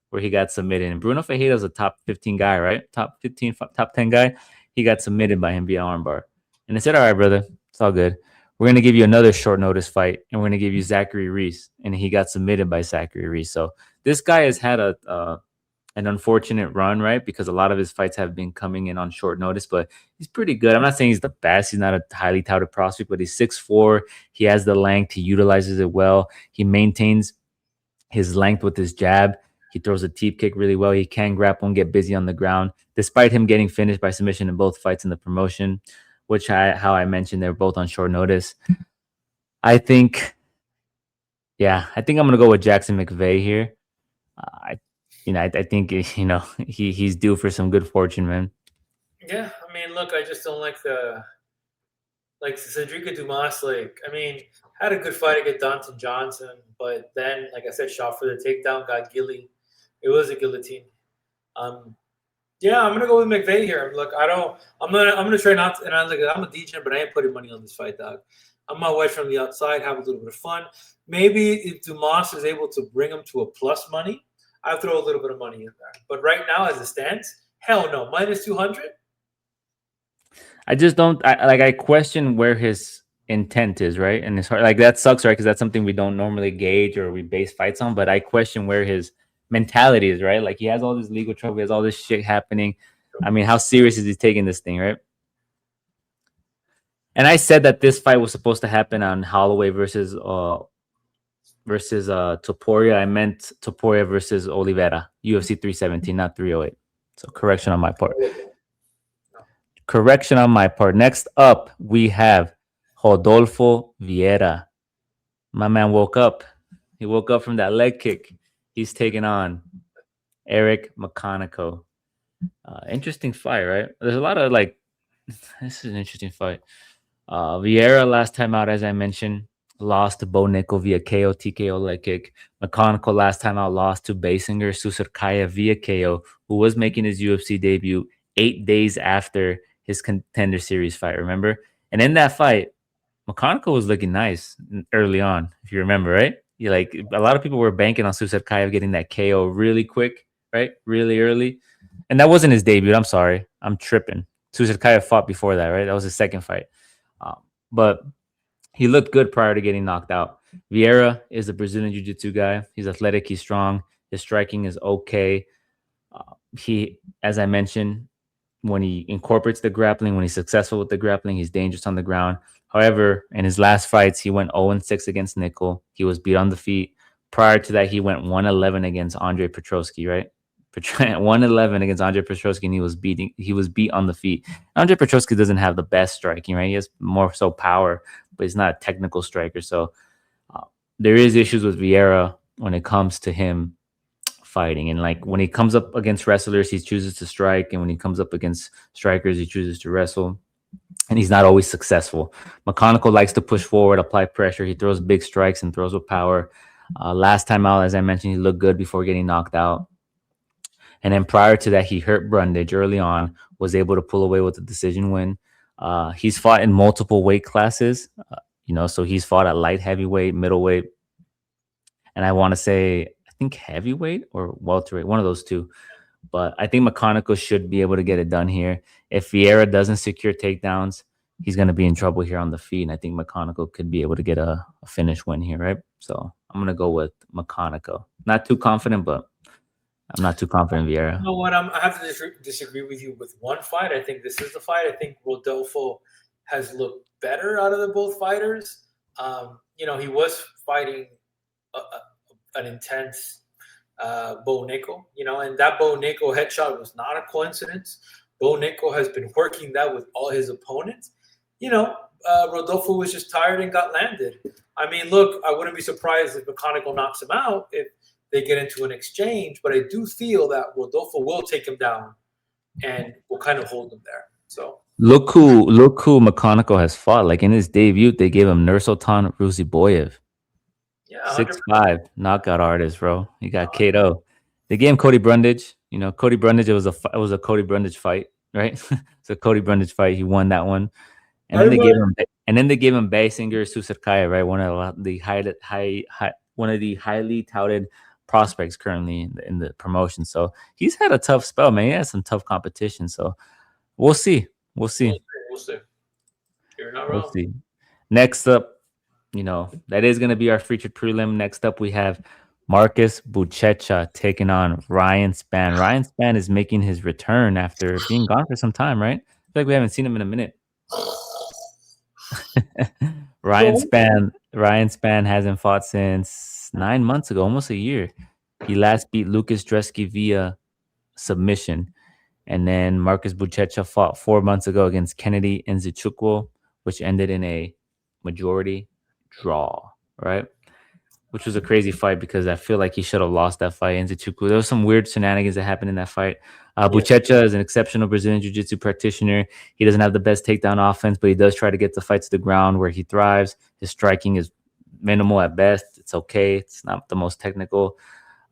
Speaker 1: where he got submitted. And Bruno Ferreira is a top 15 guy, right? Top 15, top 10 guy. He got submitted by him via armbar. And they said, all right, brother, it's all good. We're going to give you another short notice fight, and we're going to give you Zachary Reese. And he got submitted by Zachary Reese. So this guy has had an unfortunate run, right? Because a lot of his fights have been coming in on short notice, but he's pretty good. I'm not saying he's the best. He's not a highly touted prospect, but he's 6'4". He has the length. He utilizes it well. He maintains his length with his jab. He throws a teep kick really well. He can grapple and get busy on the ground, despite him getting finished by submission in both fights in the promotion, how I mentioned, they're both on short notice. I think, I think I'm going to go with Jackson McVeigh here. I think he's due for some good fortune, man.
Speaker 2: Yeah, I mean, look, I just don't like Cedric Dumas. Like, I mean, had a good fight against Dante Johnson, but then, like I said, shot for the takedown, got gilly. It was a guillotine. Um, yeah, I'm gonna go with McVeigh here. Look, I'm gonna try not to, and I'm a DJ, but I ain't putting money on this fight, dog. I'm gonna watch from the outside, have a little bit of fun. Maybe if Dumas is able to bring him to a plus money, I'll throw a little bit of money in there. But right now, as it stands, hell no, minus 200.
Speaker 1: I just don't I question where his intent is, right? And it's hard, like that sucks, right? Because that's something we don't normally gauge or we base fights on. But I question where his mentality is, right? Like he has all this legal trouble, he has all this shit happening. I mean, how serious is he taking this thing, right? And I said that this fight was supposed to happen on Holloway versus Topuria. I meant Topuria versus Oliveira, UFC 317, not 308. So correction on my part. Correction on my part. Next up, we have Rodolfo Vieira. My man woke up. He woke up from that leg kick. He's taking on Eric McConaughey. Interesting fight, right? There's a lot of this is an interesting fight. Vieira last time out, as I mentioned, lost to Bo Nickel via KO TKO leg kick. McConaughey last time out lost to Basinger Susurkaya via KO, who was making his UFC debut 8 days after his Contender Series fight, remember? And in that fight, McConaughey was looking nice early on, if you remember, right? A lot of people were banking on Susurkaya getting that KO really quick, right? Really early. And that wasn't his debut. I'm sorry. I'm tripping. Susurkaya fought before that, right? That was his second fight. But he looked good prior to getting knocked out. Vieira is a Brazilian Jiu-Jitsu guy. He's athletic. He's strong. His striking is okay. As I mentioned, when he incorporates the grappling, when he's successful with the grappling, he's dangerous on the ground. However, in his last fights, he went 0-6 against Nickel. He was beat on the feet. Prior to that, he went 1-11 against Andre Petrosky, right? 1-11 against Andre Petrosky, and he was beat on the feet. Andre Petrosky doesn't have the best striking, right? He has more so power, but he's not a technical striker. So uh, there is issues with Vieira when it comes to him fighting. And like when he comes up against wrestlers, he chooses to strike, and when he comes up against strikers, he chooses to wrestle. And he's not always successful. McConnell likes to push forward, apply pressure. He throws big strikes and throws with power. Last time out, as I mentioned, he looked good before getting knocked out. And then prior to that, he hurt Brundage early on, was able to pull away with a decision win. He's fought in multiple weight classes, so he's fought at light heavyweight, middleweight, and I want to say, I think heavyweight or welterweight, one of those two. But I think McConaughey should be able to get it done here. If Vieira doesn't secure takedowns, he's going to be in trouble here on the feet. And I think McConaughey could be able to get a finish win here, right? So I'm going to go with McConaughey. Not too confident, but I'm not too confident in Vieira.
Speaker 2: You know what? I have to disagree with you with one fight. I think this is the fight. I think Rodolfo has looked better out of the both fighters. He was fighting an intense Bo Nickel, and that Bo Nickel headshot was not a coincidence. Bo Nickel has been working that with all his opponents. Rodolfo was just tired and got landed. I mean, look, I wouldn't be surprised if McConaughey knocks him out if they get into an exchange, but I do feel that Rodolfo will take him down and will kind of hold him there. So
Speaker 1: look who McConaughey has fought. Like in his debut, they gave him Nursultan Ruziboyev.
Speaker 2: yeah,
Speaker 1: 6'5" knockout artist, bro. He got KO. They gave him Cody Brundage. Cody Brundage. It was a Cody Brundage fight, right? It's a Cody Brundage fight. He won that one, and then they gave him Basinger Susarkaya, right? One of the highly touted prospects currently in the promotion. So he's had a tough spell, man. He has some tough competition. So we'll see. We'll see.
Speaker 2: We'll see. You're not
Speaker 1: We'll
Speaker 2: wrong.
Speaker 1: see. Next up, that is going to be our featured prelim. Next up, we have Marcus Buchecha taking on Ryan Spann. Ryan Spann is making his return after being gone for some time, right? I feel like we haven't seen him in a minute. Ryan Spann hasn't fought since 9 months ago, almost a year. He last beat Lucas Dresky via submission. And then Marcus Buchecha fought 4 months ago against Kennedy Nzechukwu, which ended in a majority draw, right? Which was a crazy fight because I feel like he should have lost that fight. Nzechukwu. There was some weird shenanigans that happened in that fight. Buchecha is an exceptional Brazilian Jiu-Jitsu practitioner. He doesn't have the best takedown offense, but he does try to get the fight to the ground where he thrives. His striking is minimal at best. It's okay. It's not the most technical.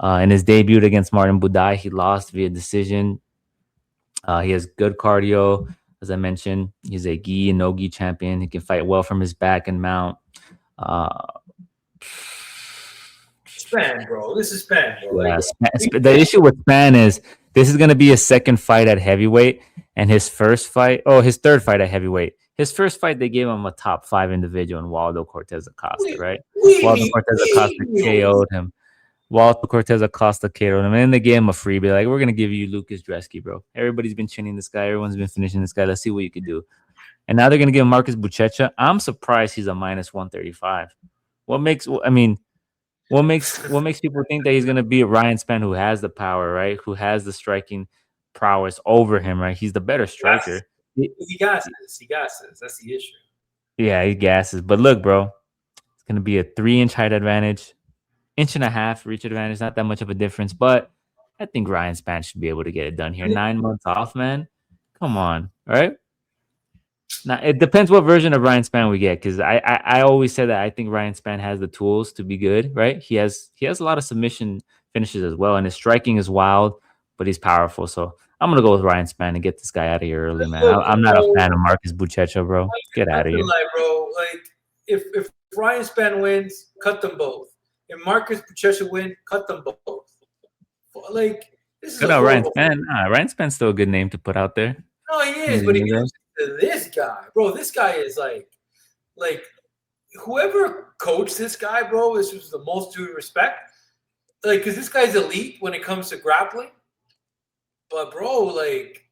Speaker 1: In his debut against Martin Budai, he lost via decision. He has good cardio. As I mentioned, he's a gi and no gi champion. He can fight well from his back and mount.
Speaker 2: Spann, bro. This is Spann, bro.
Speaker 1: Yeah, the issue with Spann is this is going to be his second fight at heavyweight, and his third fight at heavyweight. His first fight, they gave him a top 5 individual in Waldo Cortez Acosta, right? Waldo Cortez Acosta KO'd him. Waldo Cortez Acosta KO'd him, and then they gave him a freebie. Like, we're going to give you Lucas Dresky, bro. Everybody's been chinning this guy. Everyone's been finishing this guy. Let's see what you can do. And now they're going to give him Marcus Buchecha. I'm surprised he's a minus 135. What makes people think that he's going to be Ryan Spann, who has the power, right? Who has the striking prowess over him, right? He's the better striker.
Speaker 2: He gasses. That's the issue.
Speaker 1: Yeah, he gasses. But look, bro, it's going to be a 3-inch height advantage, 1.5 reach advantage. Not that much of a difference, but I think Ryan Spann should be able to get it done here. 9 months off, man. Come on, all right? Now, it depends what version of Ryan Spann we get, because I always said that I think Ryan Spann has the tools to be good, right? He has a lot of submission finishes as well, and his striking is wild, but he's powerful. So I'm gonna go with Ryan Spann and get this guy out of here early, man. I'm not a fan of Marcus Buchecha, bro. Get out of here,
Speaker 2: bro. Like if Ryan Spann wins, cut them both. If Marcus Buchecha wins, cut them both. Like this is
Speaker 1: Ryan Spann. Ryan Spann's still a good name to put out there.
Speaker 2: No, he is, but he gives to this guy, bro. This guy is like whoever coached this guy, bro. This was the most due respect, like, because this guy's elite when it comes to grappling. But bro, like,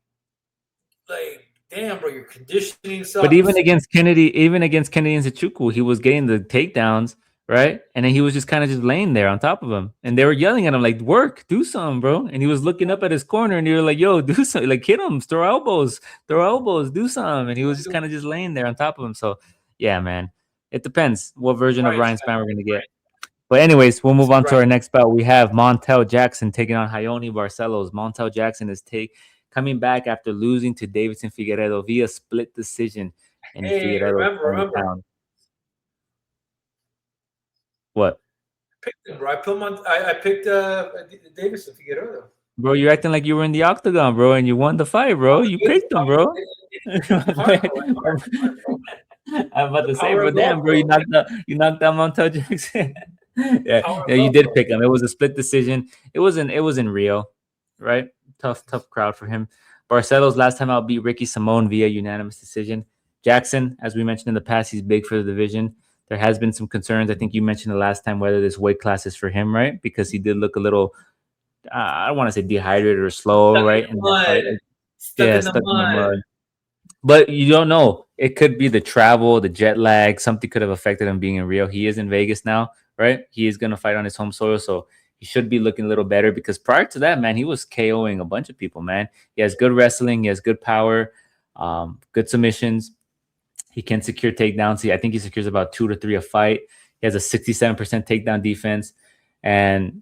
Speaker 2: damn, bro, your conditioning
Speaker 1: But
Speaker 2: sucks.
Speaker 1: Even against Kennedy and Nzechukwu, he was getting the takedowns, right? And then he was just kind of just laying there on top of him. And they were yelling at him, like, work, do something, bro. And he was looking up at his corner and they were like, yo, do something, like hit him, throw elbows, do something. And he was just kind of just laying there on top of him. So yeah, man. It depends what version of
Speaker 2: Right,
Speaker 1: Ryan Spann we're gonna get. But anyways, we'll move on to
Speaker 2: right.
Speaker 1: our next bout. We have Montel Jackson taking on Ione Barcelos. Montel Jackson is coming back after losing to Davidson Figueredo via split decision in
Speaker 2: Hey,
Speaker 1: Figueredo's
Speaker 2: remember,
Speaker 1: hometown. What?
Speaker 2: picked him, bro. I picked Davis and Figueroa.
Speaker 1: Bro, you're acting like you were in the octagon, bro, and you won the fight, bro. You picked him, bro.
Speaker 2: In heart, bro. In heart, bro.
Speaker 1: I'm about
Speaker 2: The
Speaker 1: to say,
Speaker 2: power
Speaker 1: bro,
Speaker 2: of love,
Speaker 1: damn, bro,
Speaker 2: bro.
Speaker 1: you knocked out Montel Jackson. Yeah,
Speaker 2: Power of
Speaker 1: yeah, you
Speaker 2: love,
Speaker 1: did
Speaker 2: bro.
Speaker 1: pick him. It was a split decision. It was in Rio, right? Tough crowd for him. Barcelos last time out beat Ricky Simone via unanimous decision. Jackson, as we mentioned in the past, he's big for the division. There has been some concerns. I think you mentioned the last time whether this weight class is for him, right? Because he did look a little, I don't want to say dehydrated or slow,
Speaker 2: Stuck in
Speaker 1: right?
Speaker 2: the
Speaker 1: In that
Speaker 2: mud.
Speaker 1: fight,
Speaker 2: Stuck
Speaker 1: yeah,
Speaker 2: in the
Speaker 1: stuck in the
Speaker 2: mud.
Speaker 1: mud. But you don't know. It could be the travel, the jet lag. Something could have affected him being in Rio. He is in Vegas now, right? He is going to fight on his home soil, so he should be looking a little better. Because prior to that, man, he was KOing a bunch of people. Man, he has good wrestling. He has good power, good submissions. He can secure takedowns. I think he secures about 2 to 3 a fight. He has a 67% takedown defense, and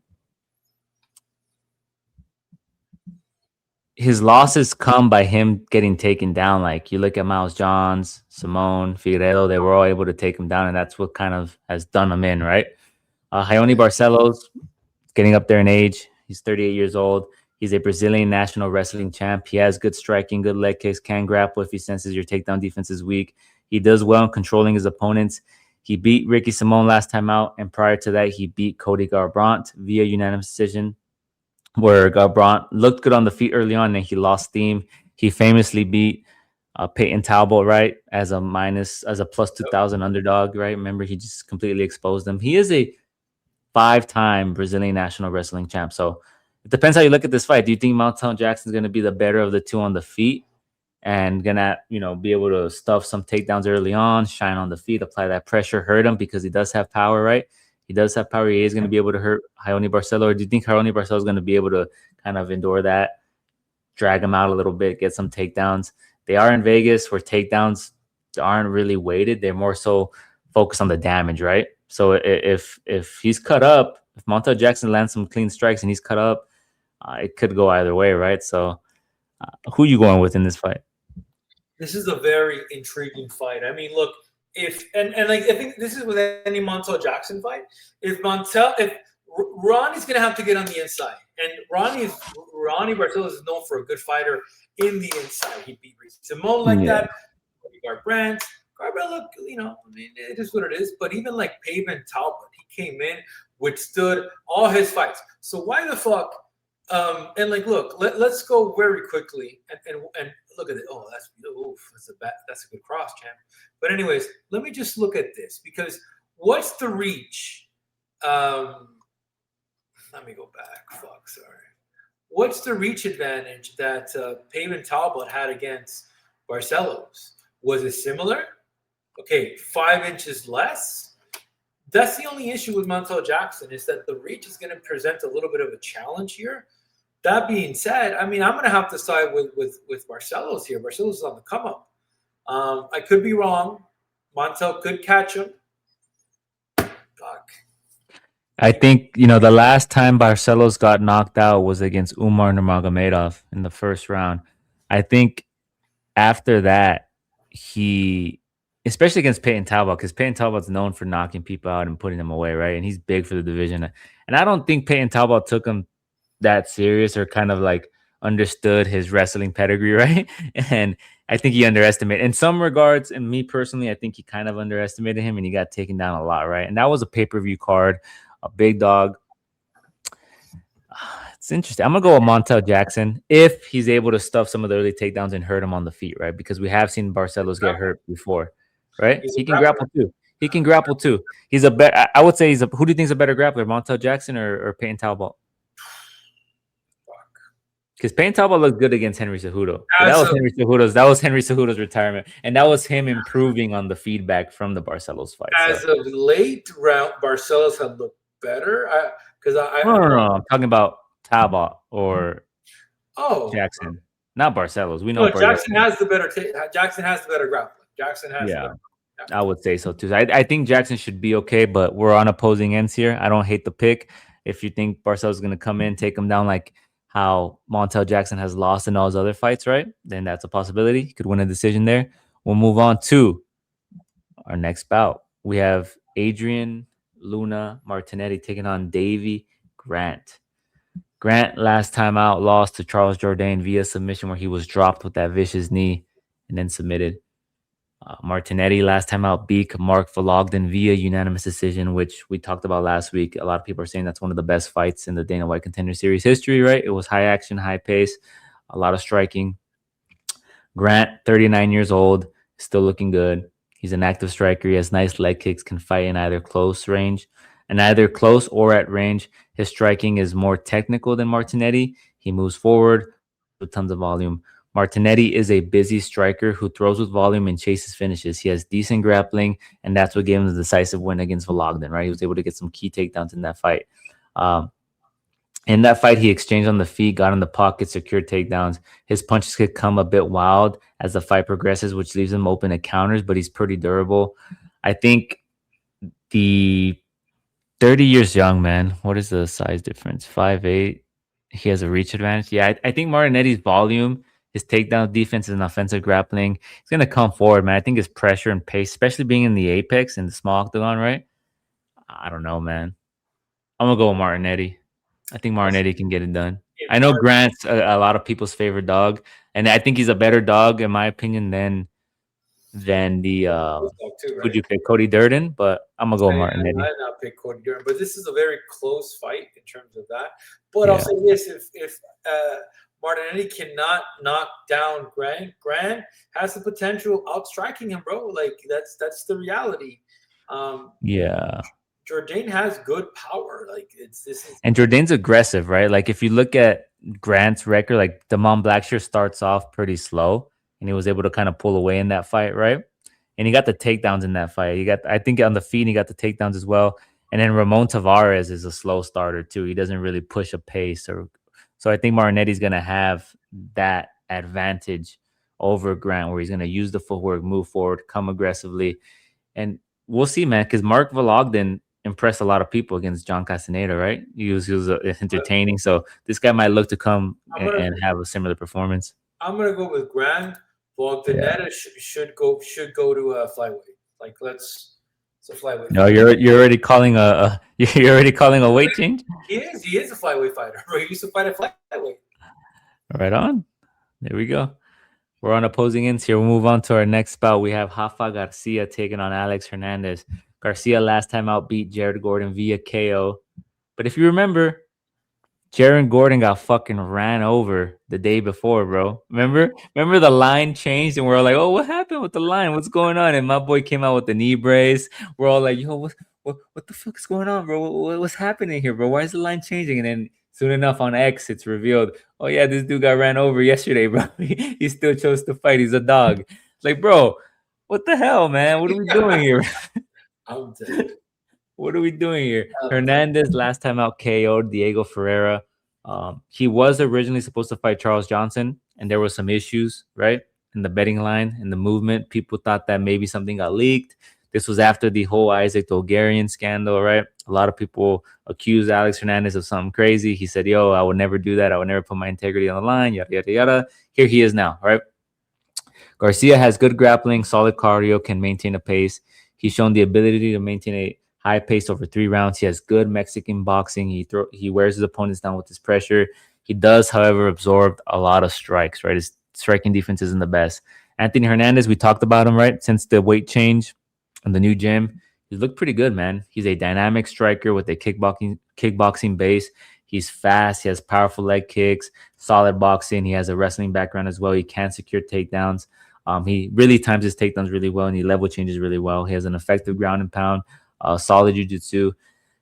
Speaker 1: his losses come by him getting taken down. Like you look at Miles Johns, Simone, Figueredo, they were all able to take him down, and that's what kind of has done him in, right? Ione Barcelos, getting up there in age. He's 38 years old. He's a Brazilian national wrestling champ. He has good striking, good leg kicks, can grapple if he senses your takedown defense is weak. He does well in controlling his opponents. He beat Ricky Simone last time out, and prior to that, he beat Cody Garbrandt via unanimous decision where Garbrandt looked good on the feet early on and he lost steam. He famously beat Peyton Talbot, right, as a plus
Speaker 2: Yep.
Speaker 1: 2,000 underdog, right? Remember, he just completely exposed him. He is a 5-time Brazilian national wrestling champ. So it depends how you look at this fight. Do you think Montel Jackson's going to be the better of the two on the feet and gonna, be able to stuff some takedowns early on, shine on the feet, apply that pressure, hurt him because he does have power, right? He does have power. He is going to be able to hurt Ione Barcelo. Or do you think Ione Barcelo is going to be able to kind of endure that, drag him out a little bit, get some takedowns? They are in Vegas where takedowns aren't really weighted. They're more so focused on the damage, right? So if he's cut up, if Montel Jackson lands some clean strikes and he's cut up, it could go either way, right? So who you going with in this fight?
Speaker 2: This is a very intriguing fight. I mean, look, if and like I think this is with any Montel Jackson fight. If Ronnie's gonna have to get on the inside, and Ronnie Barcelos is known for a good fighter in the inside. He beat Reece Simone like
Speaker 1: Yeah.
Speaker 2: that. Garbrandt. Garbrandt, look, I mean, it is what it is. But even like Pavement Talbot, he came in, withstood all his fights. So why the fuck? And like, look, let's go very quickly and look at it. Oh, that's a good cross, champ. But anyways, let me just look at this because what's the reach? Um, Let me go back. Fuck, sorry. What's the reach advantage that Pavement Talbot had against Barcelos? Was it similar? Okay, 5 inches less. That's the only issue with Montel Jackson is that the reach is going to present a little bit of a challenge here. That being said, I mean, I'm going to have to side with Barcelos here. Barcelos is on the come up. I could be wrong. Montel could catch him. Fuck.
Speaker 1: I think, the last time Barcelos got knocked out was against Umar Nurmagomedov in the first round. I think after that, he, especially against Peyton Talbot, because Peyton Talbot's known for knocking people out and putting them away, right? And he's big for the division. And I don't think Peyton Talbot took him that serious or kind of like understood his wrestling pedigree, right? And I think he underestimated in some regards. And me personally, I think he kind of underestimated him and he got taken down a lot, right? And that was a pay-per-view card, a big dog. It's interesting. I'm gonna go with Montel Jackson if he's able to stuff some of the early takedowns and hurt him on the feet, right? Because we have seen Barcelos get hurt before, right?
Speaker 2: He's a
Speaker 1: He can
Speaker 2: grappler.
Speaker 1: grapple too. He can grapple too. He's a better. I would say he's a. Who do you think is a better grappler, Montel Jackson or Peyton Talbot?
Speaker 2: Fuck.
Speaker 1: Because Payne Talbot looked good against Henry Cejudo, but
Speaker 2: As of
Speaker 1: That was Henry Cejudo's retirement, and that was him improving on the feedback from the Barcelos fight. So
Speaker 2: as of late round, Barcelos have looked better. Because
Speaker 1: no. I'm talking about Talbot or
Speaker 2: oh
Speaker 1: Jackson, not Barcelos. We know
Speaker 2: no,
Speaker 1: Barcelos.
Speaker 2: Jackson has the better grappling. Jackson has the
Speaker 1: Yeah,
Speaker 2: better. Yeah.
Speaker 1: I would say so too. I think Jackson should be okay, but we're on opposing ends here. I don't hate the pick. If you think Barcelos is going to come in, take him down like how Montel Jackson has lost in all his other fights, right? Then that's a possibility. He could win a decision there. We'll move on to our next bout. We have Adrian Luna Martinetti taking on Davy Grant. Grant last time out lost to Charles Jourdain via submission where he was dropped with that vicious knee and then submitted. Martinetti last time out beat Mark Vologden via unanimous decision, which we talked about last week. A lot of people are saying that's one of the best fights in the Dana White Contender Series history, right? It was high action, high pace, a lot of striking. Grant, 39 years old, still looking good. He's an active striker. He has nice leg kicks, can fight in either close range and either close or at range. His striking is more technical than Martinetti. He moves forward with tons of volume. Martinetti is a busy striker who throws with volume and chases finishes. He has decent grappling, and that's what gave him the decisive win against Vologden, right? He was able to get some key takedowns in that fight. Um, in that fight, he exchanged on the feet, got in the pocket, secured takedowns. His punches could come a bit wild as the fight progresses, which leaves him open to counters, but he's pretty durable. I think the 30 years young, man. What is the size difference? 5'8". He has a reach advantage. Yeah, I think Martinetti's volume, his takedown defense, and offensive grappling, he's going to come forward, man. I think his pressure and pace, especially being in the apex and the small octagon, right? I don't know, man. I'm going to go with Martinetti. I think Martinetti can get it done.
Speaker 2: If
Speaker 1: I know
Speaker 2: Mark
Speaker 1: Grant's a lot of people's favorite dog, and I think he's a better dog, in my opinion, than the
Speaker 2: too,
Speaker 1: who'd
Speaker 2: right?
Speaker 1: you pick, Cody Durden, but I'm gonna go with
Speaker 2: I
Speaker 1: Martinetti.
Speaker 2: did not pick Cody Durham, but this is a very close fight in terms of that. But I'll
Speaker 1: Yeah,
Speaker 2: say this: if Martinetti cannot knock down Grant has the potential of outstriking him, bro. Like that's the reality. Um,
Speaker 1: yeah.
Speaker 2: Jourdain has good power. Like it's this is
Speaker 1: And Jordan's aggressive, right? Like if you look at Grant's record, like Damon Blackshear starts off pretty slow, and he was able to kind of pull away in that fight, right? And he got the takedowns in that fight. He got, I think, on the feet, he got the takedowns as well. And then Ramon Tavares is a slow starter too. He doesn't really push a pace, or so I think Martinetti's gonna have that advantage over Grant, where he's gonna use the footwork, move forward, come aggressively, and we'll see, man. Because Mark Vologden impressed a lot of people against John Castaneda, right? He was entertaining, so this guy might look to come
Speaker 2: I'm gonna
Speaker 1: and have a similar performance.
Speaker 2: I'm gonna go with Grant.
Speaker 1: Yeah.
Speaker 2: Bogdanetta should go to a flyweight. Like it's a flyweight
Speaker 1: No,
Speaker 2: fight.
Speaker 1: you're already calling a you're already calling a weight change.
Speaker 2: He is a flyweight fighter. Bro. He used to fight at flyweight.
Speaker 1: Right on. There we go. We're on opposing ends here. We'll move on to our next bout. We have Rafa Garcia taking on Alex Hernandez. Garcia last time out beat Jared Gordon via KO. But if you remember, Jaron Gordon got fucking ran over the day before, bro. Remember the line changed and we're all like, oh, what happened with the line? What's going on? And my boy came out with the knee brace. We're all like, yo, what the fuck is going on, bro? What's happening here, bro? Why is the line changing? And then soon enough on X, it's revealed, oh yeah, this dude got ran over yesterday, bro. He still chose to fight. He's a dog. Like, bro, what the hell, man? What are we doing here?
Speaker 2: I'm dead.
Speaker 1: What are we doing here?
Speaker 2: I'm dead.
Speaker 1: Hernandez last time out KO'd Diego Ferreira. He was originally supposed to fight Charles Johnson, and there were some issues, right? In the betting line, in the movement. People thought that maybe something got leaked. This was after the whole Isaac Dolgarian scandal, right? A lot of people accused Alex Hernandez of something crazy. He said, yo, I would never do that. I would never put my integrity on the line, yada, yada, yada. Here he is now, right? Garcia has good grappling, solid cardio, can maintain a pace. He's shown the ability to maintain a high pace over 3 rounds. He has good Mexican boxing. He wears his opponents down with his pressure. He does, however, absorb a lot of strikes, right? His striking defense isn't the best. Anthony Hernandez, we talked about him, right? Since the weight change and the new gym, he's looked pretty good, man. He's a dynamic striker with a kickboxing base. He's fast. He has powerful leg kicks, solid boxing. He has a wrestling background as well. He can secure takedowns. He really times his takedowns really well, and he level changes really well. He has an effective ground and pound, solid jiu-jitsu.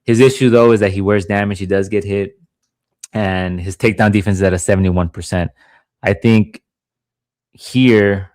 Speaker 1: His issue, though, is that he wears damage. He does get hit. and his takedown defense is at a 71%. I think here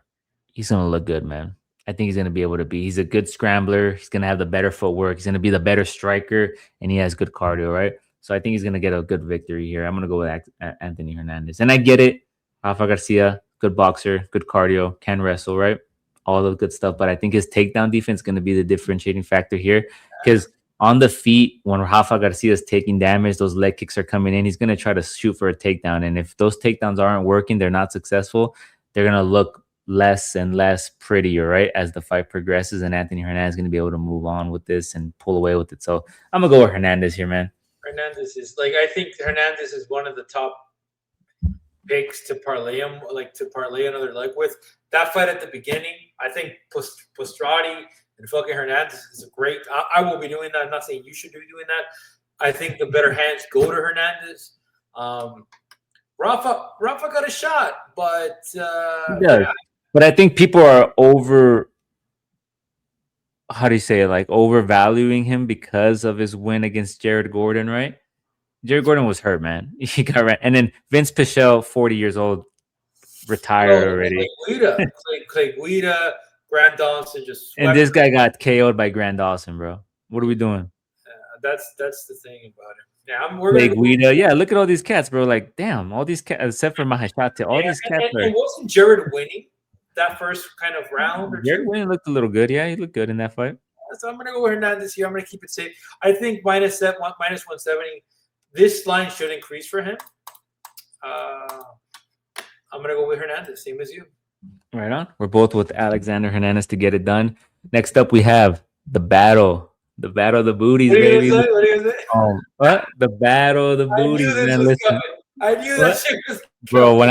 Speaker 1: he's gonna look good, man. I think he's gonna be able to be. He's a good scrambler. He's gonna have the better footwork. He's gonna be the better striker, and he has good cardio, right? So I think he's gonna get a good victory here. I'm gonna go with Anthony Hernandez, and I get it. Rafa Garcia, good boxer, good cardio, can wrestle, right? All the good stuff. But I think his takedown defense is gonna be the differentiating factor here, because on the feet, when Rafa Garcia is taking damage, those leg kicks are coming in. He's gonna try to shoot for a takedown, and if those takedowns aren't working, they're not successful. They're gonna look less and less prettier, right? As the fight progresses, and Anthony Hernandez is going to be able to move on with this and pull away with it. So I'm gonna go with Hernandez here, man.
Speaker 2: Hernandez is like, I think Hernandez is one of the top picks to parlay him, like to parlay another leg with. That fight at the beginning, I think Pastrati and fucking Hernandez is a great. I will be doing that. I'm not saying you should be doing that. I think the better hands go to Hernandez. Rafa got a shot, but
Speaker 1: Yeah, but I think people are over. How do you say it? Like overvaluing him because of his win against Jared Gordon, right? Jared Gordon was hurt, man. He got right, and then Vince Pichel, 40 years old, retired already.
Speaker 2: Clay Guida, Grant Dawson just
Speaker 1: And
Speaker 2: swept.
Speaker 1: this guy got KO'd by Grant Dawson, bro. What are we doing?
Speaker 2: That's the thing about him. Yeah, we're
Speaker 1: Clay
Speaker 2: gonna go.
Speaker 1: Guida. Yeah, look at all these cats, bro. Like, damn, all these cats, except for Mahashate, all
Speaker 2: Yeah,
Speaker 1: these cats are.
Speaker 2: and wasn't Jared winning that first kind of round or
Speaker 1: Jared
Speaker 2: two?
Speaker 1: Wayne looked a little good. Yeah, he looked good in that fight.
Speaker 2: So I'm gonna go with Hernandez here. I'm gonna keep it safe. I think minus 170. This line should increase for him. I'm gonna go with Hernandez, same as you.
Speaker 1: Right on. We're both with Alexander Hernandez to get it done. Next up, we have the battle of the booties,
Speaker 2: What are you
Speaker 1: baby.
Speaker 2: gonna say? What are you gonna say?
Speaker 1: What? The battle of the
Speaker 2: I knew
Speaker 1: booties,
Speaker 2: this
Speaker 1: man.
Speaker 2: was
Speaker 1: Listen,
Speaker 2: coming. I knew that
Speaker 1: what?
Speaker 2: shit was
Speaker 1: Bro,
Speaker 2: coming.
Speaker 1: when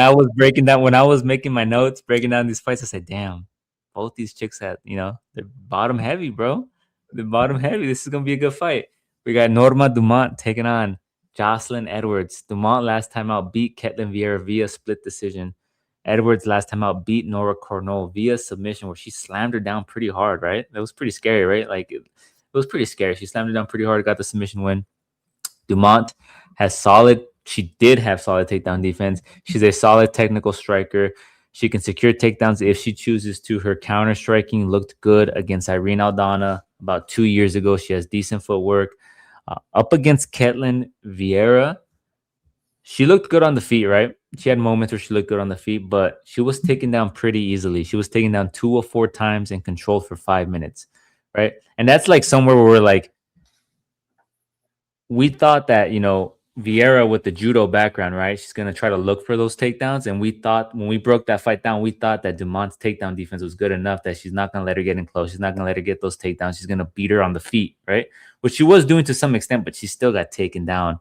Speaker 1: I was making my notes, breaking down these fights, I said, damn, both these chicks had, they're bottom heavy, bro. They're bottom heavy. This is gonna be a good fight. We got Norma Dumont taking on Jocelyn Edwards. Dumont last time out beat Ketlin Vieira via split decision. Edwards last time out beat Nora Cornell via submission, where she slammed her down pretty hard, right? That was pretty scary, right? Like it was pretty scary. She slammed her down pretty hard, got the submission win. Dumont has solid. She did have solid takedown defense. She's a solid technical striker. She can secure takedowns if she chooses to. Her counter striking looked good against Irene Aldana about 2 years ago. She has decent footwork. Up against Ketlin Vieira, she looked good on the feet, right? She had moments where she looked good on the feet, but she was taken down pretty easily. She was taken down 2 or 4 times and controlled for 5 minutes, right? And that's like somewhere where we're like, we thought that, Vieira with the judo background, right? She's gonna try to look for those takedowns. And we thought when we broke that fight down, we thought that Dumont's takedown defense was good enough that she's not gonna let her get in close. She's not gonna let her get those takedowns. She's gonna beat her on the feet, right? Which she was doing to some extent, but she still got taken down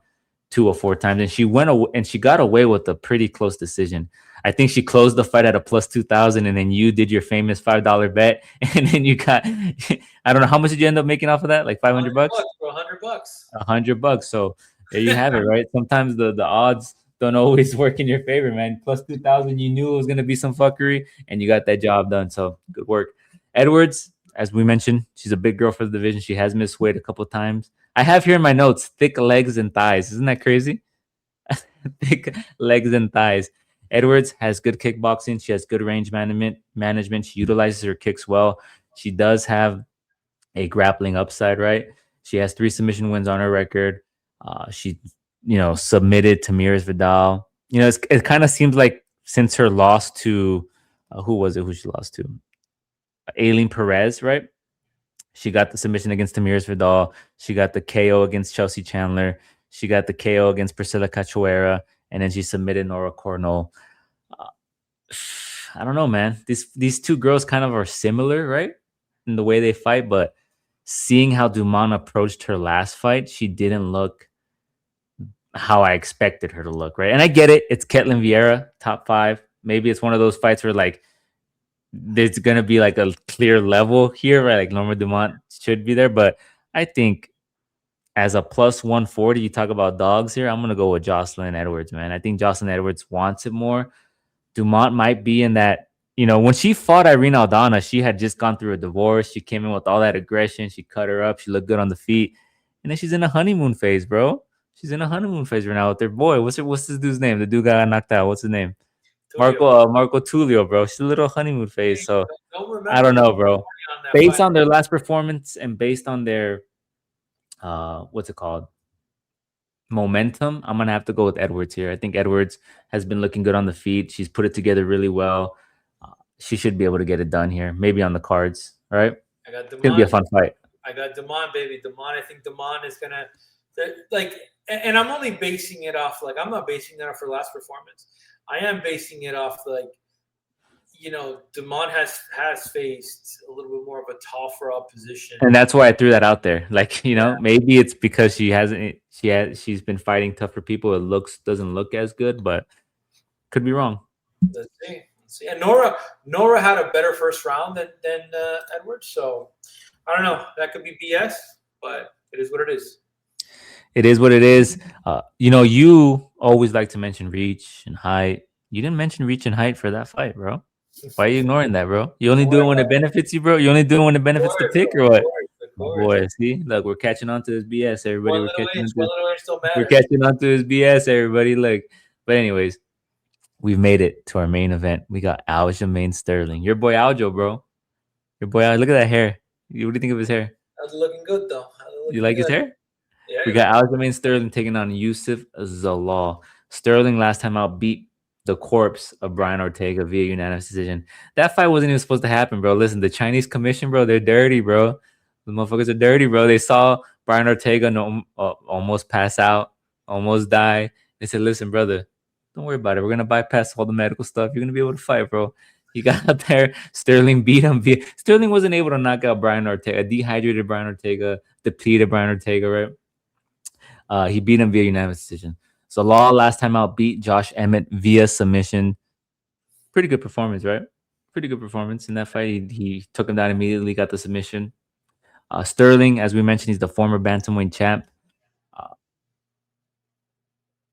Speaker 1: 2 or 4 times. And she went away and she got away with a pretty close decision. I think she closed the fight at a plus 2,000, and then you did your famous $5 bet, and then you got I don't know how much did you end up making off of that? Like 500 bucks?
Speaker 2: For $100.
Speaker 1: $100. So there you have it, right? Sometimes the odds don't always work in your favor, man. Plus 2,000, you knew it was gonna be some fuckery, and you got that job done. So good work. Edwards, as we mentioned, she's a big girl for the division. She has missed weight a couple of times. I have here in my notes thick legs and thighs. Isn't that crazy? Thick legs and thighs. Edwards has good kickboxing. She has good range management. She utilizes her kicks well. She does have a grappling upside, right? She has 3 submission wins on her record. She, submitted Tamiris Vidal. It kind of seems like since her loss to, who was it? Who she lost to? Aileen Perez, right? She got the submission against Tamiris Vidal. She got the KO against Chelsea Chandler. She got the KO against Priscilla Cachoeira, and then she submitted Nora Cornell. Uh, I don't know, man. These two girls kind of are similar, right, in the way they fight, but seeing how Dumont approached her last fight, she didn't look how I expected her to look, right? And I get it. It's Ketlin Vieira, top 5. Maybe it's one of those fights where like there's gonna be like a clear level here, right? Like Norma Dumont should be there, but I think as a plus 140, you talk about dogs here. I'm gonna go with Jocelyn Edwards, man. I think Jocelyn Edwards wants it more. Dumont might be in that, when she fought Irene Aldana, she had just gone through a divorce. She came in with all that aggression. She cut her up. She looked good on the feet. And then she's in a honeymoon phase, bro. She's in a honeymoon phase right now with their boy. What's this dude's name? The dude got knocked out. What's his name?
Speaker 2: Tulio.
Speaker 1: Marco Tulio, bro. She's a little honeymoon phase.
Speaker 2: Hey,
Speaker 1: So
Speaker 2: don't
Speaker 1: I
Speaker 2: remember
Speaker 1: don't
Speaker 2: the
Speaker 1: know, bro.
Speaker 2: story on that
Speaker 1: Based
Speaker 2: fight.
Speaker 1: on their last performance and based on their what's it called? Momentum, I'm gonna have to go with Edwards here. I think Edwards has been looking good on the feet. She's put it together really well. She should be able to get it done here. Maybe on the cards. All right.
Speaker 2: I got
Speaker 1: It's gonna be
Speaker 2: Demond.
Speaker 1: a fun fight.
Speaker 2: I got Demond, baby. Demond. I think Demond is gonna like, and I'm only basing it off like I'm not basing it off her last performance. I am basing it off like Demond has faced a little bit more of a tougher opposition.
Speaker 1: And that's why I threw that out there. Like, maybe it's because she's been fighting tougher people. It doesn't look as good, but could be wrong.
Speaker 2: Let's see. Let's see. And Nora had a better first round than Edwards. So I don't know. That could be BS, but it is what it is.
Speaker 1: It is what it is. You always like to mention reach and height. You didn't mention reach and height for that fight, bro. Why are you ignoring that, bro? You only do it when it benefits you, bro. You only do it when it benefits the pick, or what?
Speaker 2: Of
Speaker 1: My
Speaker 2: course.
Speaker 1: boy, see, look, we're catching on to this BS, everybody.
Speaker 2: One little inch still
Speaker 1: We're
Speaker 2: matters.
Speaker 1: catching on to this BS, everybody. Look, but anyways, we've made it to our main event. We got Aljamain Sterling, your boy Aljo, bro. Your boy, look at that hair. What do you think of his hair?
Speaker 2: That's looking good though.
Speaker 1: You like his hair?
Speaker 2: Yeah.
Speaker 1: We got Aljamain Sterling taking on Yusuf Zalal. Sterling last time out beat the corpse of Brian Ortega via unanimous decision. That fight wasn't even supposed to happen, bro. Listen, the Chinese commission, bro, they're dirty, bro. The motherfuckers are dirty, bro. They saw Brian Ortega almost pass out, almost die. They said, listen, brother, don't worry about it. We're going to bypass all the medical stuff. You're going to be able to fight, bro. He got out there. Sterling beat him. Sterling wasn't able to knock out Brian Ortega, dehydrated Brian Ortega, depleted Brian Ortega, right? He beat him via unanimous decision. So Law last time out beat Josh Emmett via submission. Pretty good performance, right? Pretty good performance in that fight. He took him down immediately, got the submission. Sterling, as we mentioned, he's the former bantamweight champ.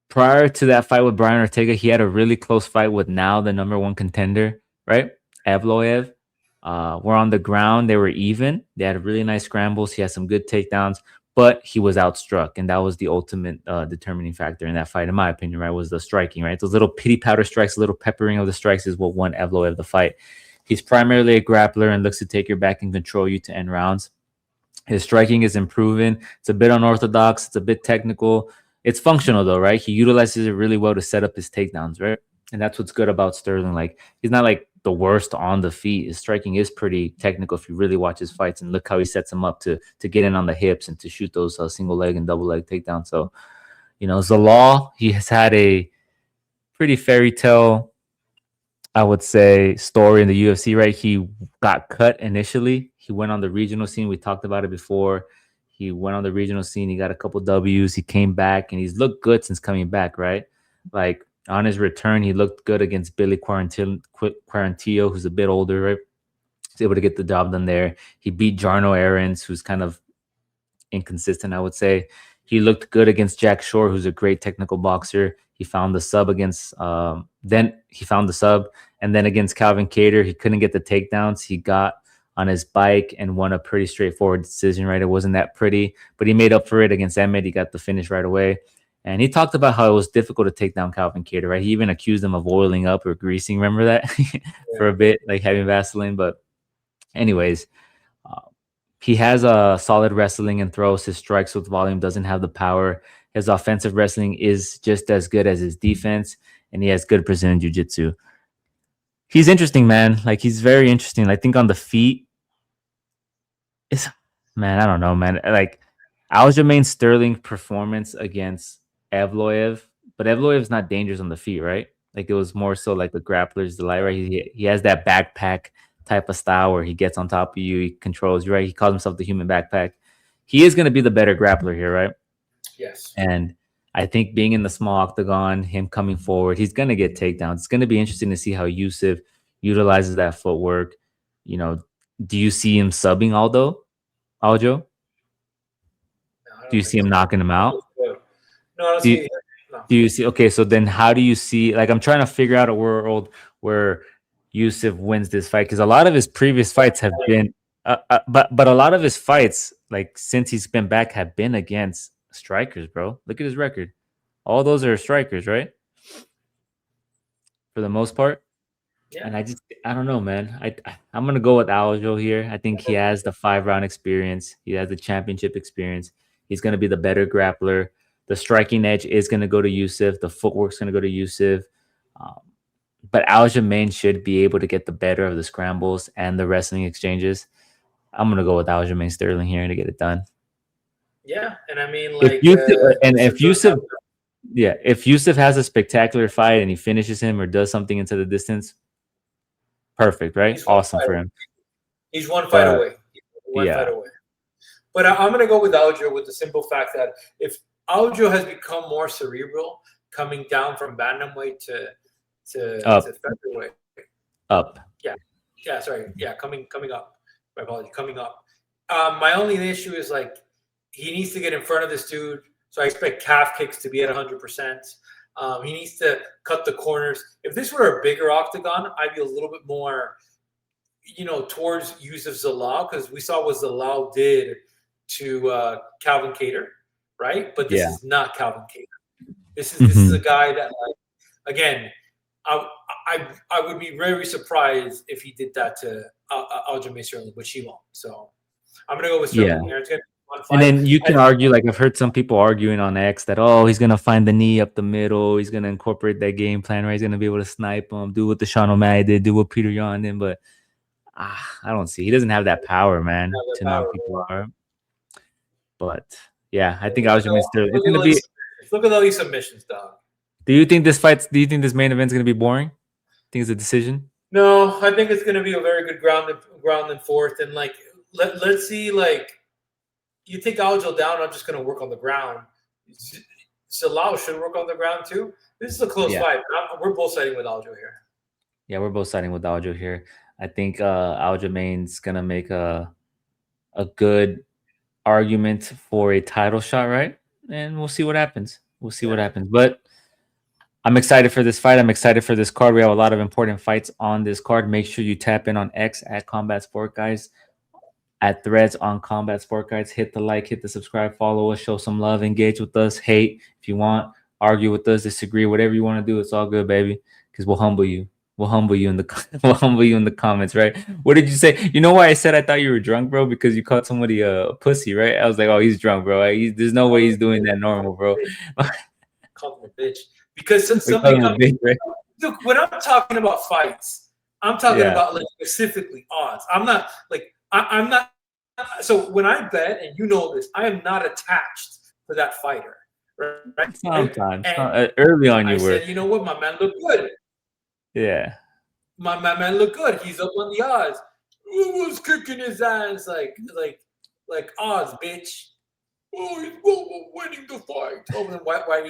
Speaker 1: Prior to that fight with Brian Ortega, he had a really close fight with now the number one contender, right? Evloev. Were on the ground. They were even. They had really nice scrambles. He had some good takedowns, but he was outstruck. And that was the ultimate determining factor in that fight, in my opinion, right? Was the striking, right? Those little pity powder strikes, little peppering of the strikes is what won Evloev the fight. He's primarily a grappler and looks to take your back and control you to end rounds. His striking is improving. It's a bit unorthodox. It's a bit technical. It's functional though, right? He utilizes it really well to set up his takedowns, right? And that's what's good about Sterling. Like, he's not like the worst on the feet. His striking is pretty technical if you really watch his fights, and look how he sets him up to get in on the hips and to shoot those single leg and double leg takedowns. So, Zalal, he has had a pretty fairy tale, I would say, story in the UFC, right? He got cut initially. He went on the regional scene. We talked about it before. He went on the regional scene. He got a couple W's. He came back, and he's looked good since coming back, right? Like, on his return, he looked good against Billy Quarantillo, who's a bit older, right? He's able to get the job done there. He beat Jarno Aarons, who's kind of inconsistent, I would say. He looked good against Jack Shore, who's a great technical boxer. He found the sub and then against Calvin Kattar, he couldn't get the takedowns. He got on his bike and won a pretty straightforward decision, right? It wasn't that pretty, but he made up for it against Emmett. He got the finish right away. And he talked about how it was difficult to take down Calvin Kattar, right? He even accused him of oiling up or greasing, remember that? For a bit, like having Vaseline. But anyways, he has a solid wrestling and throws. His strikes with volume doesn't have the power. His offensive wrestling is just as good as his defense, and he has good precision jiu-jitsu. He's interesting, man. Like, he's very interesting. I think on the feet, I don't know, man. Like, Aljamain Sterling performance against Evloev, but Evloev's not dangerous on the feet, right? Like, it was more so like the grappler's delight, right? He has that backpack type of style where he gets on top of you, he controls you, right? He calls himself the human backpack. He is going to be the better grappler here, right?
Speaker 2: Yes.
Speaker 1: And I think being in the small octagon, him coming forward, he's going to get takedowns. It's going to be interesting to see how Yusuf utilizes that footwork. Do you see him subbing Aljo?
Speaker 2: No,
Speaker 1: Do you see him knocking him out?
Speaker 2: No, I don't see. No.
Speaker 1: Do you see? Okay, so then how do you see? Like, I'm trying to figure out a world where Yusuf wins this fight, because a lot of his previous fights have been, but a lot of his fights, like since he's been back, have been against strikers, bro. Look at his record. All those are strikers, right? For the most part. And
Speaker 2: Yeah.
Speaker 1: I don't know, man. I'm gonna go with Aljo here. I think he has the 5 round experience. He has the championship experience. He's gonna be the better grappler. The striking edge is gonna go to Yusuf. The footwork's gonna go to Yusuf. Um, but Aljamain should be able to get the better of the scrambles and the wrestling exchanges. I'm gonna go with Aljamain Sterling here to get it done.
Speaker 2: Yeah, and I mean,
Speaker 1: If
Speaker 2: like,
Speaker 1: Yusuf and
Speaker 2: Yusuf
Speaker 1: if
Speaker 2: does
Speaker 1: Yusuf,
Speaker 2: have.
Speaker 1: yeah, if Yusuf has a spectacular fight and he finishes him or does something into the distance, perfect, right?
Speaker 2: He's one
Speaker 1: Awesome
Speaker 2: fight
Speaker 1: for
Speaker 2: away.
Speaker 1: him.
Speaker 2: He's one fight
Speaker 1: But
Speaker 2: away. He's one fight
Speaker 1: yeah,
Speaker 2: away. But I'm going to go with Aljo with the simple fact that if Aljo has become more cerebral, coming down from bantamweight to
Speaker 1: up,
Speaker 2: featherweight.
Speaker 1: up.
Speaker 2: Yeah, yeah. Sorry. Yeah, coming up. My apology. Coming up. My only issue is like he needs to get in front of this dude. So I expect calf kicks to be at 100%. He needs to cut the corners. If this were a bigger octagon, I'd be a little bit more, towards use of Zalal because we saw what Zalal did to Calvin Cater, right? But this
Speaker 1: Yeah.
Speaker 2: is not Calvin Cater. This is a guy that, like, again, I would be very surprised if he did that to Aljamain Sterling, which he won't. So I'm gonna go with
Speaker 1: Yeah.
Speaker 2: Sterling here. It's gonna be one
Speaker 1: And
Speaker 2: fight.
Speaker 1: then you can argue, like I've heard some people arguing on X that, oh, he's gonna find the knee up the middle, he's gonna incorporate that game plan, right? He's gonna be able to snipe him, do what the Sean O'Malley did, do what Peter Yan did, but I don't see. He doesn't have that power, man,
Speaker 2: Have the
Speaker 1: to knock
Speaker 2: power.
Speaker 1: people out. But yeah, I think
Speaker 2: Look at
Speaker 1: Aljamain Sterling. It's
Speaker 2: all
Speaker 1: gonna
Speaker 2: these
Speaker 1: be.
Speaker 2: submissions. Look at all these submissions, dog.
Speaker 1: Do you think this main event's gonna be boring? Think it's a decision?
Speaker 2: No, I think it's gonna be a very good ground and forth, and like let's see, like you take Aljo down. I'm just gonna work on the ground. Zalal should work on the ground too. This is a close
Speaker 1: Yeah.
Speaker 2: fight. We're both siding with Aljo here.
Speaker 1: Yeah, we're both siding with Aljo here. I think Aljamain's gonna make a good argument for a title shot, right? And we'll see what happens. We'll see what
Speaker 2: Yeah.
Speaker 1: happens. But I'm excited for this fight. I'm excited for this card. We have a lot of important fights on this card. Make sure you tap in on X at Combat Sport Guys, at Threads on Combat Sport Guys. Hit the like, hit the subscribe, follow us, show some love, engage with us, hate if you want, argue with us, disagree, whatever you want to do. It's all good, baby, because we'll humble you. We'll humble you in the we'll humble you in the comments, right? What did you say? You know why I said I thought you were drunk, bro? Because you called somebody a pussy, right? I was like, oh, he's drunk, bro. There's no way he's doing that normal, bro.
Speaker 2: Call him a bitch because since
Speaker 1: We call
Speaker 2: somebody
Speaker 1: him a
Speaker 2: comes.
Speaker 1: bitch, right?
Speaker 2: Look, when I'm talking about fights, I'm talking
Speaker 1: Yeah.
Speaker 2: about like specifically odds. I'm not like I'm not. So when I bet, and you know this, I am not attached to that fighter, right?
Speaker 1: Sometimes
Speaker 2: And
Speaker 1: early on
Speaker 2: I
Speaker 1: you were,
Speaker 2: said, you know what, my man looked good.
Speaker 1: yeah.
Speaker 2: My man looked good. He's up on the odds. Who was kicking his ass like odds, bitch? Oh, he's winning the fight. Oh, then why do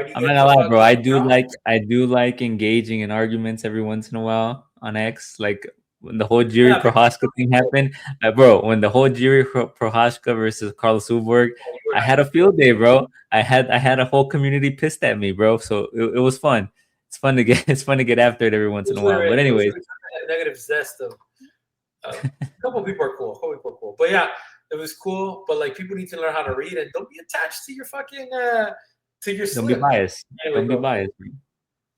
Speaker 2: you
Speaker 1: I'm
Speaker 2: get
Speaker 1: not gonna lie, bro.
Speaker 2: the draw?
Speaker 1: I do like engaging in arguments every once in a while on X. Like when the whole Jiri
Speaker 2: Yeah, because
Speaker 1: Prohaska thing happened, bro. When the whole Jiri Prohaska versus Carlos Ulberg,
Speaker 2: you were
Speaker 1: I
Speaker 2: not
Speaker 1: had a field day, bro. I had a whole community pissed at me, bro. So it was fun. It's fun to get it's fun to get after it every once in a while. But
Speaker 2: it was
Speaker 1: anyways,
Speaker 2: a negative zest of a couple people are cool. A couple people are cool. But yeah, it was cool. But like people need to learn how to read and don't be attached to your fucking to your
Speaker 1: don't be
Speaker 2: slip.
Speaker 1: biased.
Speaker 2: Anyway,
Speaker 1: Don't be
Speaker 2: bro.
Speaker 1: biased.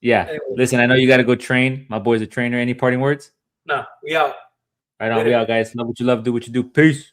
Speaker 1: Yeah.
Speaker 2: Anyway,
Speaker 1: Listen, I know you got to go train. My boy's a trainer. Any parting words?
Speaker 2: nah, we out.
Speaker 1: Right on. We
Speaker 2: Later.
Speaker 1: out, guys. Love what you love. Do what you do. Peace.